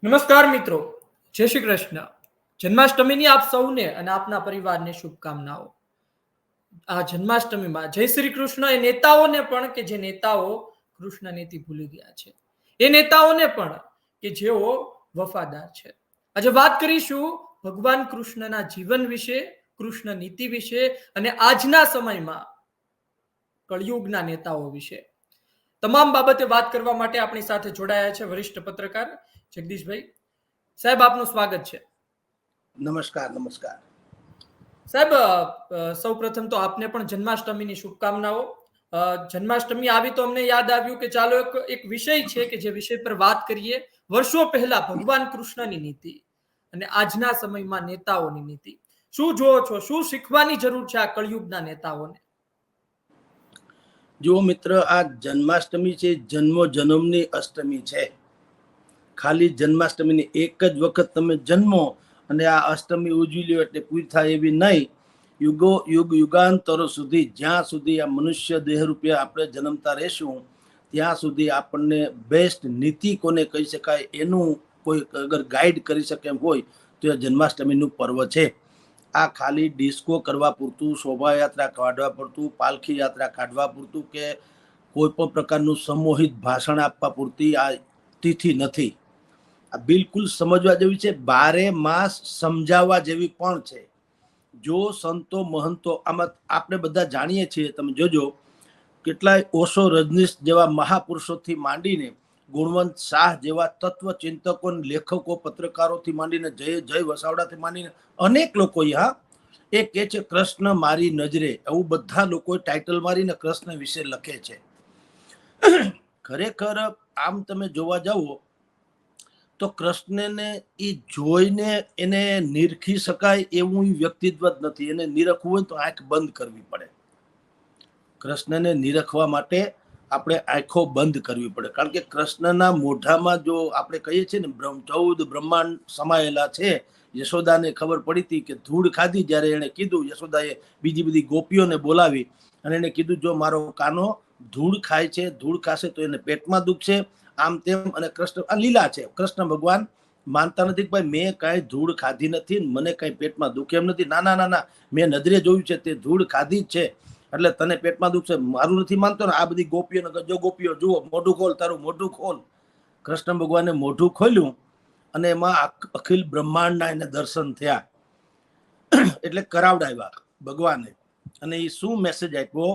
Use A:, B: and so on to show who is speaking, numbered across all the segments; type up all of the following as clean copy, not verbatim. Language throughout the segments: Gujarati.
A: નમસ્કાર મિત્રો, જય શ્રી કૃષ્ણ. જન્માષ્ટમીની આપ સૌને અને આપના પરિવારને શુભકામનાઓ. આ જન્માષ્ટમીમાં જય શ્રી કૃષ્ણ એ નેતાઓને પણ કે જે નેતાઓ કૃષ્ણ નીતિ ભૂલી ગયા છે, એ નેતાઓને પણ કે જેઓ વફાદાર છે. આજે વાત કરીશું ભગવાન કૃષ્ણના જીવન વિશે, કૃષ્ણ નીતિ વિશે અને આજના સમયમાં કળિયુગના નેતાઓ વિશે. તમામ બાબતે વાત કરવા માટે આપણી સાથે જોડાયા છે વરિષ્ઠ પત્રકાર જગદીશભાઈ. સાહેબ, આપનું સ્વાગત છે.
B: નમસ્કાર. નમસ્કાર
A: સાહેબ, સૌ પ્રથમ તો આપને પણ જન્માષ્ટમીની શુભકામનાઓ. જન્માષ્ટમી આવી તો અમને યાદ આવ્યું કે ચાલો એક વિષય છે કે જે વિષય પર વાત કરીએ. વર્ષો પહેલા ભગવાન કૃષ્ણની નીતિ અને આજના સમયમાં નેતાઓની નીતિ. શું જોવો છો, શું શીખવાની જરૂર છે આ કળિયુગના નેતાઓને?
B: જો મિત્ર, આ જન્માષ્ટમી છે, જન્મની અષ્ટમી છે. ખાલી જન્માષ્ટમીની એક જ વખત તમે જન્મો અને આ અષ્ટમી ઉજવી લ્યો એટલે પૂરી થાય એવી નહીં. યુગાંતરો સુધી, જ્યાં સુધી આ મનુષ્ય દેહ રૂપે આપણે જન્મતા રહેશું ત્યાં સુધી આપણને બેસ્ટ નીતિ કોને કહી શકાય એનું કોઈ અગર ગાઈડ કરી શકે એમ હોય તો એ જન્માષ્ટમીનું પર્વ છે. આ ખાલી ડિસ્કો કરવા પૂરતું, શોભાયાત્રા કાઢવા પૂરતું, પાલખી યાત્રા કાઢવા પૂરતું કે કોઈ પણ પ્રકારનું સંમોહિત ભાષણ આપવા પૂરતી આ તિથિ નથી. આ બિલકુલ સમજવા જેવી છે, 12 માસ સમજાવવા જેવી પણ છે. જો સંતો મહંતો, આમાં આપણે બધા જાણીએ છીએ, તમે જોજો કેટલાય ઓશો રજનીશ જેવા મહાપુરુષોથી માંડીને ગુણવંત શાહ જેવા તત્વચિંતકો, લેખકો, પત્રકારોથી માંડીને જય વસાવડાથી માંડીને અનેક લોકો એ કે છે કૃષ્ણ મારી નજરે, એવું બધા લોકો ટાઇટલ મારીને કૃષ્ણ વિશે લખે છે. ખરેખર આમ તમે જોવા જાઓ તો કૃષ્ણને એ જોઈને એને નિરખી શકાય એવું વ્યક્તિત્વ જ નથી. એને નિરખવું હોય તો આંખ બંધ કરવી પડે. કૃષ્ણને નિરખવા માટે આપણે આંખો બંધ કરવી પડે, કારણ કે કૃષ્ણના મોઢામાં જો આપણે કહીએ છીએ ને 14 બ્રહ્માંડ સમાયેલા છે. યશોદાને ખબર પડી હતી કે ધૂળ ખાધી, જ્યારે એને કીધું, યશોદાએ બીજી બધી ગોપીઓને બોલાવી અને એને કીધું જો મારો કાનો ધૂળ ખાય છે, ધૂળ ખાશે તો એને પેટમાં દુખશે, આમ તેમ. અને કૃષ્ણ આ લીલા છે. કૃષ્ણ ભગવાન માનતા નથી કે ભાઈ મેં કાંઈ ધૂળ ખાધી નથી, મને કાંઈ પેટમાં દુખે એમ નથી. ના ના ના ના, મેં નજરે જોયું છે, તે ધૂળ ખાધી જ છે, એટલે તને પેટમાં દુખશે. મારું નથી માનતો ને આ બધી ગોપીઓ, જો ગોપીઓ જુઓ, મોઢું ખોલ, તારું મોઢું ખોલ. કૃષ્ણ ભગવાને મોઢું ખોલ્યું અને એમાં અખિલ બ્રહ્માંડના એને દર્શન થયા. એટલે કરાવડાવ્યા ભગવાને. અને એ શું મેસેજ આપ્યો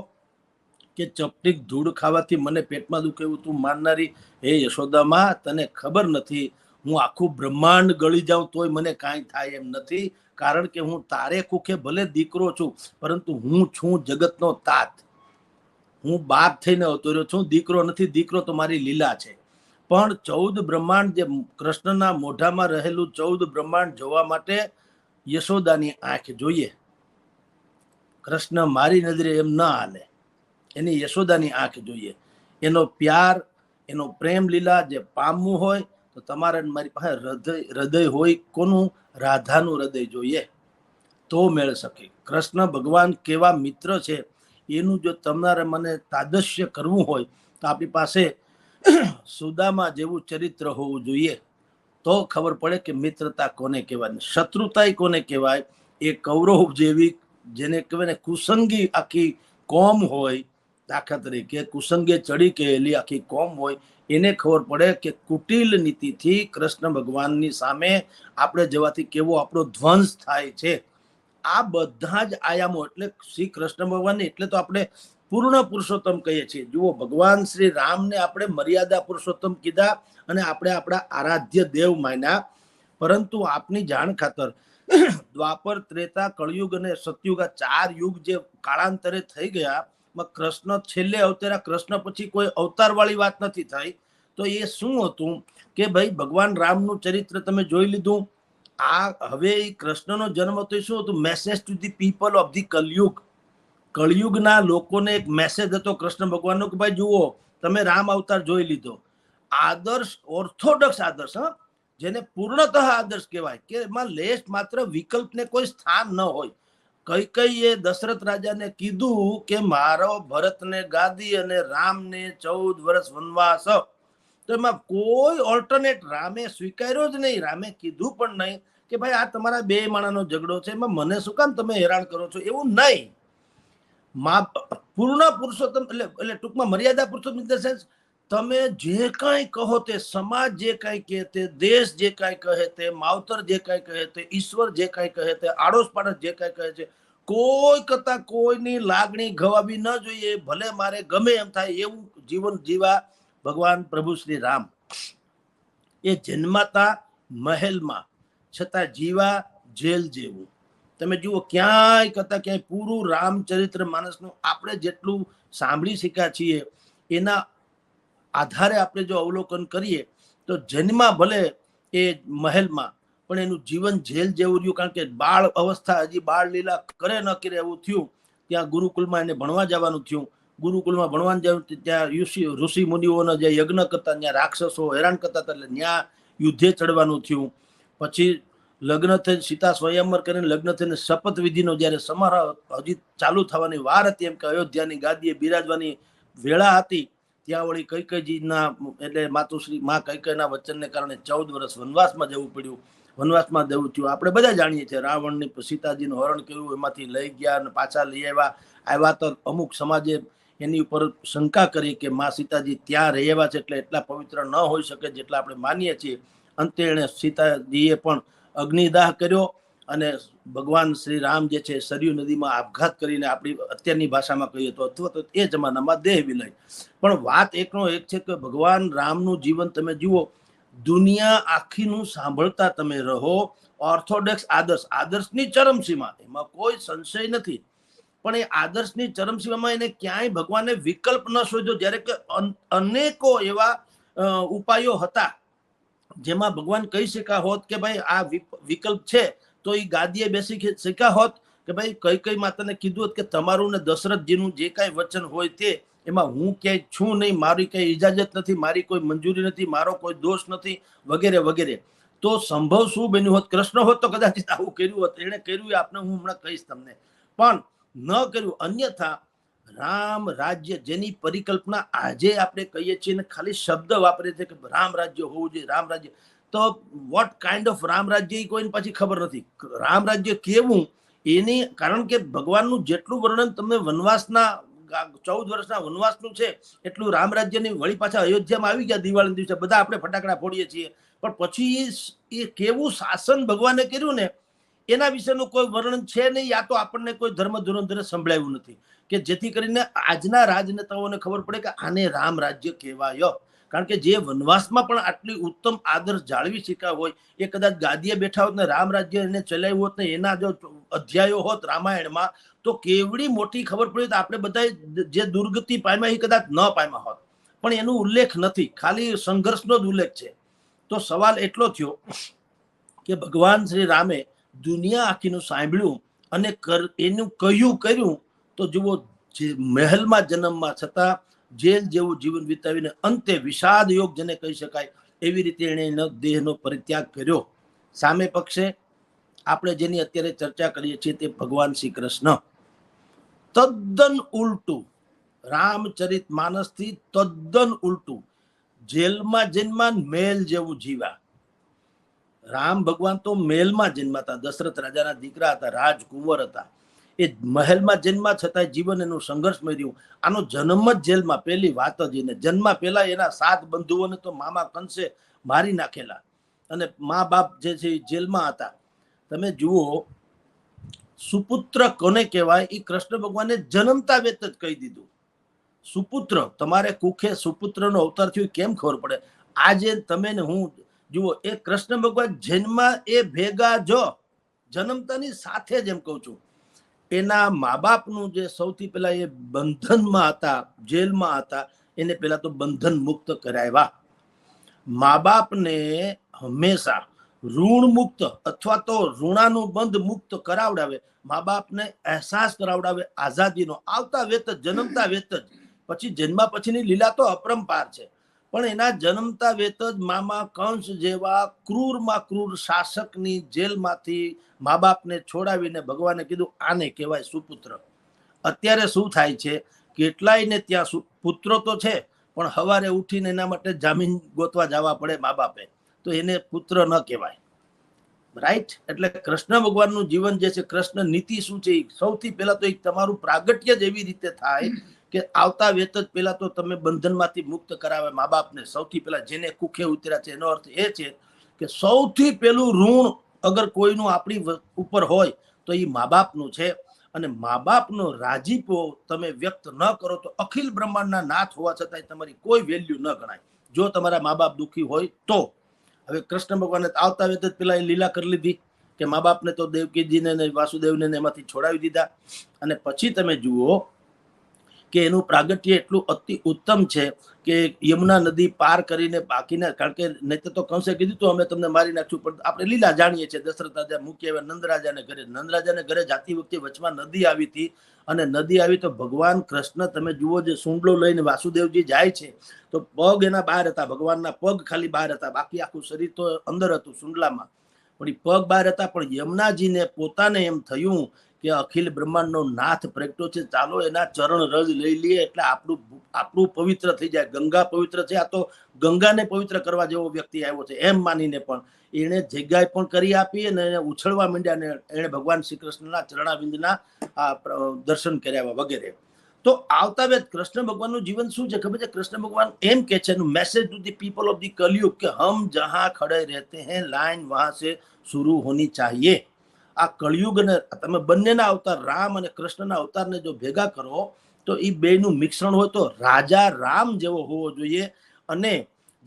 B: કે ચપટીક ધૂળ ખાવાથી મને પેટમાં દુખે એવું તું માનનારી, હે યશોદામાં, તને ખબર નથી હું આખું બ્રહ્માંડ ગળી જાઉં તોય મને કાંઈ થાય એમ નથી, કારણ કે હું તારે કુખે ભલે દીકરો છું, પરંતુ હું છું જગતનો તાત. હું બાપ થઈને અવતર્યો છું, દીકરો નથી. દીકરો તો મારી લીલા છે. પણ 14 બ્રહ્માંડ, જે કૃષ્ણના મોઢામાં રહેલું 14 બ્રહ્માંડ જોવા માટે યશોદાની આંખ જોઈએ. કૃષ્ણ મારી નજરે એમ ના હાલે, એની યશોદાની આંખ જોઈએ. એનો પ્યાર, એનો પ્રેમ લીલા જે પામવું હોય તો તમારે મારી પાસે હૃદય હોય. કોનું? રાધાનું હૃદય જોઈએ તો મેળ શકે. કૃષ્ણ ભગવાન કેવા મિત્ર છે એનું જો તમારે મને તાદશ્ય કરવું હોય તો આપણી પાસે સુદામા જેવું ચરિત્ર હોવું જોઈએ. તો ખબર પડે કે મિત્રતા કોને કહેવાય, શત્રુતા કોને કહેવાય. એ કૌરવ જેવી, જેને કહેવાય ને કુસંગી આખી કોમ હોય, દાખલા તરીકે કુસંગે ચડી ગયેલી આખી કોમ હોય, એને ખબર પડે કે કુટિલ નીતિથી કૃષ્ણ ભગવાનની સામે આપણે જવાથી કેવો આપણો ધ્વંસ થાય છે. આ બધા જ આયામો, એટલે શ્રી કૃષ્ણ ભગવાન એટલે તો આપણે પૂર્ણ પુરુષોત્તમ કહીએ છીએ. જુઓ, ભગવાન શ્રી રામને આપણે મર્યાદા પુરુષોત્તમ કીધા અને આપણે આપણા આરાધ્ય દેવ માન્યા. પરંતુ આપની જાણ ખાતર દ્વાપર, ત્રેતા, કળયુગ અને સતયુગ, આ 4 યુગ જે કાળાંતરે થઈ ગયા, કૃષ્ણ છેલ્લે અવતર્યા. કૃષ્ણ પછી કોઈ અવતાર વાળી વાત નથી થઈ. તો એ શું હતું કે ભાઈ ભગવાન રામનું ચરિત્ર તમે જોઈ લીધું. આ હવે કૃષ્ણનો જન્મ હતો, શું હતું? Message to the people of the Kalyug. કળયુગના લોકોને એક મેસેજ હતો કૃષ્ણ ભગવાનનો કે ભાઈ જુઓ, તમે રામ અવતાર જોઈ લીધો. આદર્શ, ઓર્થોડોક્સ આદર્શ, જેને પૂર્ણતઃ આદર્શ કહેવાય, કે એમાં લેશ માત્ર વિકલ્પને કોઈ સ્થાન ન હોય. કૈકેયીએ દશરથ રાજાને કીધું કે મારો ભરતને ગાદી અને રામને 14 વર્ષ વનવાસ. તો એમાં કોઈ ઓલ્ટરનેટ રામે સ્વીકાર્યો જ નહીં. રામે કીધું પણ નહીં કે ભાઈ આ તમારા બે માણાનો ઝઘડો છે, એમાં મને શું કામ તમે હેરાન કરો છો, એવું નહીં. પૂર્ણ પુરુષોત્તમ એટલે ટૂંકમાં મર્યાદા પુરુષોત્તમ ઇન ધ સેન્સ તમે જે કાંઈ કહો તે, સમાજ જે કાંઈ કહે તે, દેશ જે કાંઈ કહે તે, માવતર જે કાંઈ કહે તે, ઈશ્વર જે કાંઈ કહે તે, આડોશ પાડોશ જે કાંઈ કહે છે, કોઈ કરતા કોઈની લાગણી ગવાવી ન જોઈએ. ભલે મારે ગમે એમ થાય એવું જીવન જીવા ભગવાન પ્રભુ શ્રી રામ. એ જન્માતા મહેલમાં છતાં જીવા જેલ જેવું. તમે જુઓ ક્યાંય કરતા ક્યાંય પૂરું રામચરિત્ર માનસનું આપણે જેટલું સાંભળી શક્યા છીએ એના આધારે આપણે જો અવલોકન કરીએ તો જન્મા ભલે એ મહેલમાં, પણ એનું જીવન જેલ જેવું રહ્યું. કારણ કે બાળ અવસ્થા, હજી બાળ લીલા કરે ન કરે એવું થયું. ત્યાં ગુરુકુલમાં એને ભણવા જવાનું થયું. ગુરુકુલમાં ભણવાનું જવાનું ત્યાં ઋષિ મુનિઓના જે યજ્ઞ કરતા, ત્યાં રાક્ષસો હેરાન કરતા હતા, એટલે ત્યાં યુદ્ધે ચડવાનું થયું. પછી લગ્ન થઈ, સીતા સ્વયંવર કરીને લગ્ન થઈને શપથ વિધિનો જ્યારે સમારોહ હજી ચાલુ થવાની વાર હતી, એમ કે અયોધ્યાની ગાદીએ બિરાજવાની વેળા હતી, ત્યાં વળી કૈકેયીના એટલે માતુશ્રી માં કૈકેયીના વચનને કારણે 14 વર્ષ વનવાસમાં જવું પડ્યું. વનવાસમાં જવું થયું. આપણે બધા જાણીએ છીએ રાવણની સીતાજીનું હરણ કર્યું, એમાંથી લઈ ગયા અને પાછા લઈ આવ્યા તો અમુક સમાજે એની ઉપર શંકા કરી કે માં સીતાજી ત્યાં રહેવા છે એટલે એટલા પવિત્ર ન હોઈ શકે જેટલા આપણે માનીએ છીએ. અંતે એણે સીતાજીએ પણ અગ્નિદાહ કર્યો અને ભગવાન શ્રી રામ જે છે સરયુ નદીમાં આપઘાત કરીને, આપણી અત્યારની ભાષામાં કહીએ તો અથવા તો એ જમાનામાં દેહ વિલય. પણ વાત એકનો એક છે કે ભગવાન રામનું જીવન તમે જુઓ, દુનિયા આખીનું સાંભળતા તમે રહો. ઓર્થોડોક્સ આદર્શની ચરમસીમા, એમાં કોઈ સંશય નથી. પણ એ આદર્શની ચરમસીમામાં એને ક્યાંય ભગવાને વિકલ્પ ન શોધ્યો. જ્યારે કે અનેકો એવા ઉપાયો હતા જેમાં ભગવાન કહી શક્યા હોત કે ભાઈ આ વિકલ્પ છે, તો એ ગાદીએ બેસી શક્યા હોત કે ભાઈ કઈ માતાને કીધું હોત કે તમારું ને દશરથજીનું જે કાંઈ વચન હોય તે, એમાં હું ક્યાંય છું નહીં, મારી કઈ ઇજાજત નથી, મારી કોઈ મંજૂરી નથી, મારો કોઈ દોષ નથી, વગેરે વગેરે. તો સંભવ શું બન્યું હોત? કૃષ્ણ હોત તો કદાચ આવું કર્યું હોત. એને કર્યું આપણે હું હમણાં કહીશ તમને, પણ ન કર્યું. અન્યથા રામ રાજ્ય જેની પરિકલ્પના આજે આપણે કહીએ છીએ ને ખાલી શબ્દ વાપરે છે કે રામ રાજ્ય હોવું જોઈએ, રામ રાજ્ય, તો વોટ કાઇન્ડ ઓફ રામ રાજ્ય એ કોઈને પછી ખબર નથી. રામ રાજ્ય કેવું એની, કારણ કે ભગવાનનું જેટલું વર્ણન તમને વનવાસના 14 વર્ષના વનવાસનું છે એટલું રામ રાજ્યની વળી પાછા અયોધ્યામાં આવી ગયા દિવાળીના દિવસે, બધા આપણે ફટાકડા ફોડીએ છીએ, પણ પછી એ કેવું શાસન ભગવાને કર્યું ને એના વિશેનું કોઈ વર્ણન છે નહીં, યા તો આપણને કોઈ ધર્મ ધુરંધરે સંભળાયું નથી કે જેથી કરીને આજના રાજનેતાઓને ખબર પડે કે આને રામ રાજ્ય કહેવાય. કારણ કે જે વનવાસમાં પણ આટલી ઉત્તમ આદર્શ જાળવી શક્યા હોય, એ કદાચ ગાદીએ બેઠા હોત ને રામ રાજ્ય એને ચલાવ્યું હોત ને એના જો અધ્યાયો હોત રામાયણમાં, તો કેવડી મોટી ખબર પડી. તો આપણે બધા જે દુર્ગતિ પામ્યા એ કદાચ ન પામ્યા હોત, પણ એનો ઉલ્લેખ નથી, ખાલી સંઘર્ષનો જ ઉલ્લેખ છે. તો સવાલ એટલો થયો કે ભગવાન શ્રી રામે દુનિયા આખીનું સાંભળ્યું અને એનું કર્યું. તો જુઓ, જે મહેલમાં જન્મમાં છતાં જેલ જેવું જીવન વિતાવીને અંતે વિષાદ યોગ જેને કહી શકાય એવી રીતે એણે દેહનો પરિત્યાગ કર્યો. સામે પક્ષે આપણે જેની અત્યારે ચર્ચા કરીએ છીએ તે ભગવાન શ્રી કૃષ્ણ. તદ્દન ઉલટું, રામચરિત માનસથી તદ્દન ઉલટું. જેલમાં જન્મા, મેલ જેવું જીવા. રામ ભગવાન તો મેલમાં જન્માતા, દશરથ રાજાના દીકરા હતા, રાજકુંવર હતા. એ મહેલમાં જન્મા છતાં જીવન એનું સંઘર્ષમય રહ્યું. આનો જન્મ જ જેલમાં. પહેલી વાત જ એને જન્મા પહેલા એના 7 બંધુઓને તો મામા કંસે મારી નાખેલા અને મા બાપ જે છે જેલમાં હતા. તમે જુઓ, સુપુત્ર કોને કહેવાય એ કૃષ્ણ ભગવાને જન્મતા વેત જ કહી દીધું. સુપુત્ર, તમારે કુખે સુપુત્રનો અવતાર થયો કેમ ખબર પડે? આજે તમે ને હું જુઓ, એ કૃષ્ણ ભગવાન જન્મા એ ભેગા જો જન્મતાની સાથે જ એમ કહું છું, એના મા બાપનું જે સૌથી પહેલા એ બંધનમાં હતા, જેલમાં હતા, એને પહેલા તો બંધન મુક્ત કરાવ્યા. મા બાપને હંમેશા ઋણ મુક્ત અથવા તો ઋણાનું બંધ મુક્ત કરાવડાવે, મા બાપને અહેસાસ કરાવડાવે આઝાદીનો. આવતા વેત જ, જન્મતા વેત જ. પછી જન્મ પછીની લીલા તો અપરંપાર છે, પણ એના જન્મતા વેત જ મામા કંસ જેવા ક્રૂરમાં ક્રૂર શાસકની જેલમાંથી મા બાપને છોડાવીને ભગવાને કીધું આને કહેવાય સુપુત્ર. અત્યારે શું થાય છે, કેટલાયને ત્યાં પુત્રો તો છે પણ સવારે ઉઠીને એના માટે જામીન ગોતવા જવા પડે મા બાપે, તો એને પુત્ર ન કહેવાય. રાઈટ? એટલે કૃષ્ણ ભગવાનનું જીવન જે છે, કૃષ્ણ નીતિ શું છે, સૌથી પહેલા તો એક તમારું પ્રાગટ્ય જ એવી રીતે થાય કે આવતા વેત જ પહેલા તો તમે બંધનમાંથી મુક્ત કરાવે મા બાપને. સૌથી પહેલા જેને કુખે ઉતર્યા છે, એનો અર્થ એ છે કે સૌથી પહેલું ઋણ અગર કોઈનું આપણી ઉપર હોય તો એ મા બાપનું છે. અને મા બાપનો રાજીપો તમે વ્યક્ત ન કરો તો અખિલ બ્રહ્માંડના નાથ હોવા છતાંય તમારી કોઈ વેલ્યુ ન ગણાય, જો તમારા મા બાપ દુઃખી હોય તો. હવે કૃષ્ણ ભગવાને આવતા વેત જ પેલા એ લીલા કરી લીધી કે મા બાપને તો દેવકીજીને વાસુદેવને એમાંથી છોડાવી દીધા. અને પછી તમે જુઓ કે એનું પ્રાગટ્ય એટલું અતિ ઉત્તમ છે કે યમુના નદી પાર કરીને બાકીના, કારણ કે નહીં તો કંસે કીધું તો અમે તમને મારી નાખ્યું, પણ આપણે લીલા જાણીએ છીએ. દશરથ રાજા મૂકી આવ્યા નંદરાજાને ઘરે, નંદરાજાને ઘરે જાતી વખતે વચમાં નદી આવી હતી, અને નદી આવી તો ભગવાન કૃષ્ણ તમે જુઓ જે સૂંડલો લઈને વાસુદેવજી જાય છે તો પગ એના બહાર હતા, ભગવાનના પગ ખાલી બહાર હતા, બાકી આખું શરીર તો અંદર હતું સૂંડલામાં, પણ એ પગ બહાર હતા. પણ યમુનાજીને પોતાને એમ થયું કે અખિલ બ્રહ્માંડનો નાથ પ્રગટો છે, ચાલો એના ચરણ રજ લઈ લઈએ એટલે આપણું પવિત્ર થઈ જાય. ગંગા પવિત્ર છે, આ તો ગંગાને પવિત્ર કરવા જેવો વ્યક્તિ આવ્યો છે એમ માનીને પણ એને જગ્યાએ પણ કરી આપી અને એને ઉછળવા માંડ્યા ને એને ભગવાન શ્રી કૃષ્ણના ચરણાવિંદના દર્શન કર્યા વગેરે. તો આવતા વેત કૃષ્ણ ભગવાનનું જીવન શું છે ખબર છે? કૃષ્ણ ભગવાન એમ કે છે, message to the people of the Kalyug કે હમ જહાં ખડે રહેતે હૈ લાઈન વહાં સે શુरू હોની चाहिए. આ કળયુગ ને તમે બંનેના અવતાર રામ અને કૃષ્ણના અવતારને જો ભેગા કરો તો એ બેનું મિશ્રણ હોય તો રાજા રામ જેવો હોવો જોઈએ. અને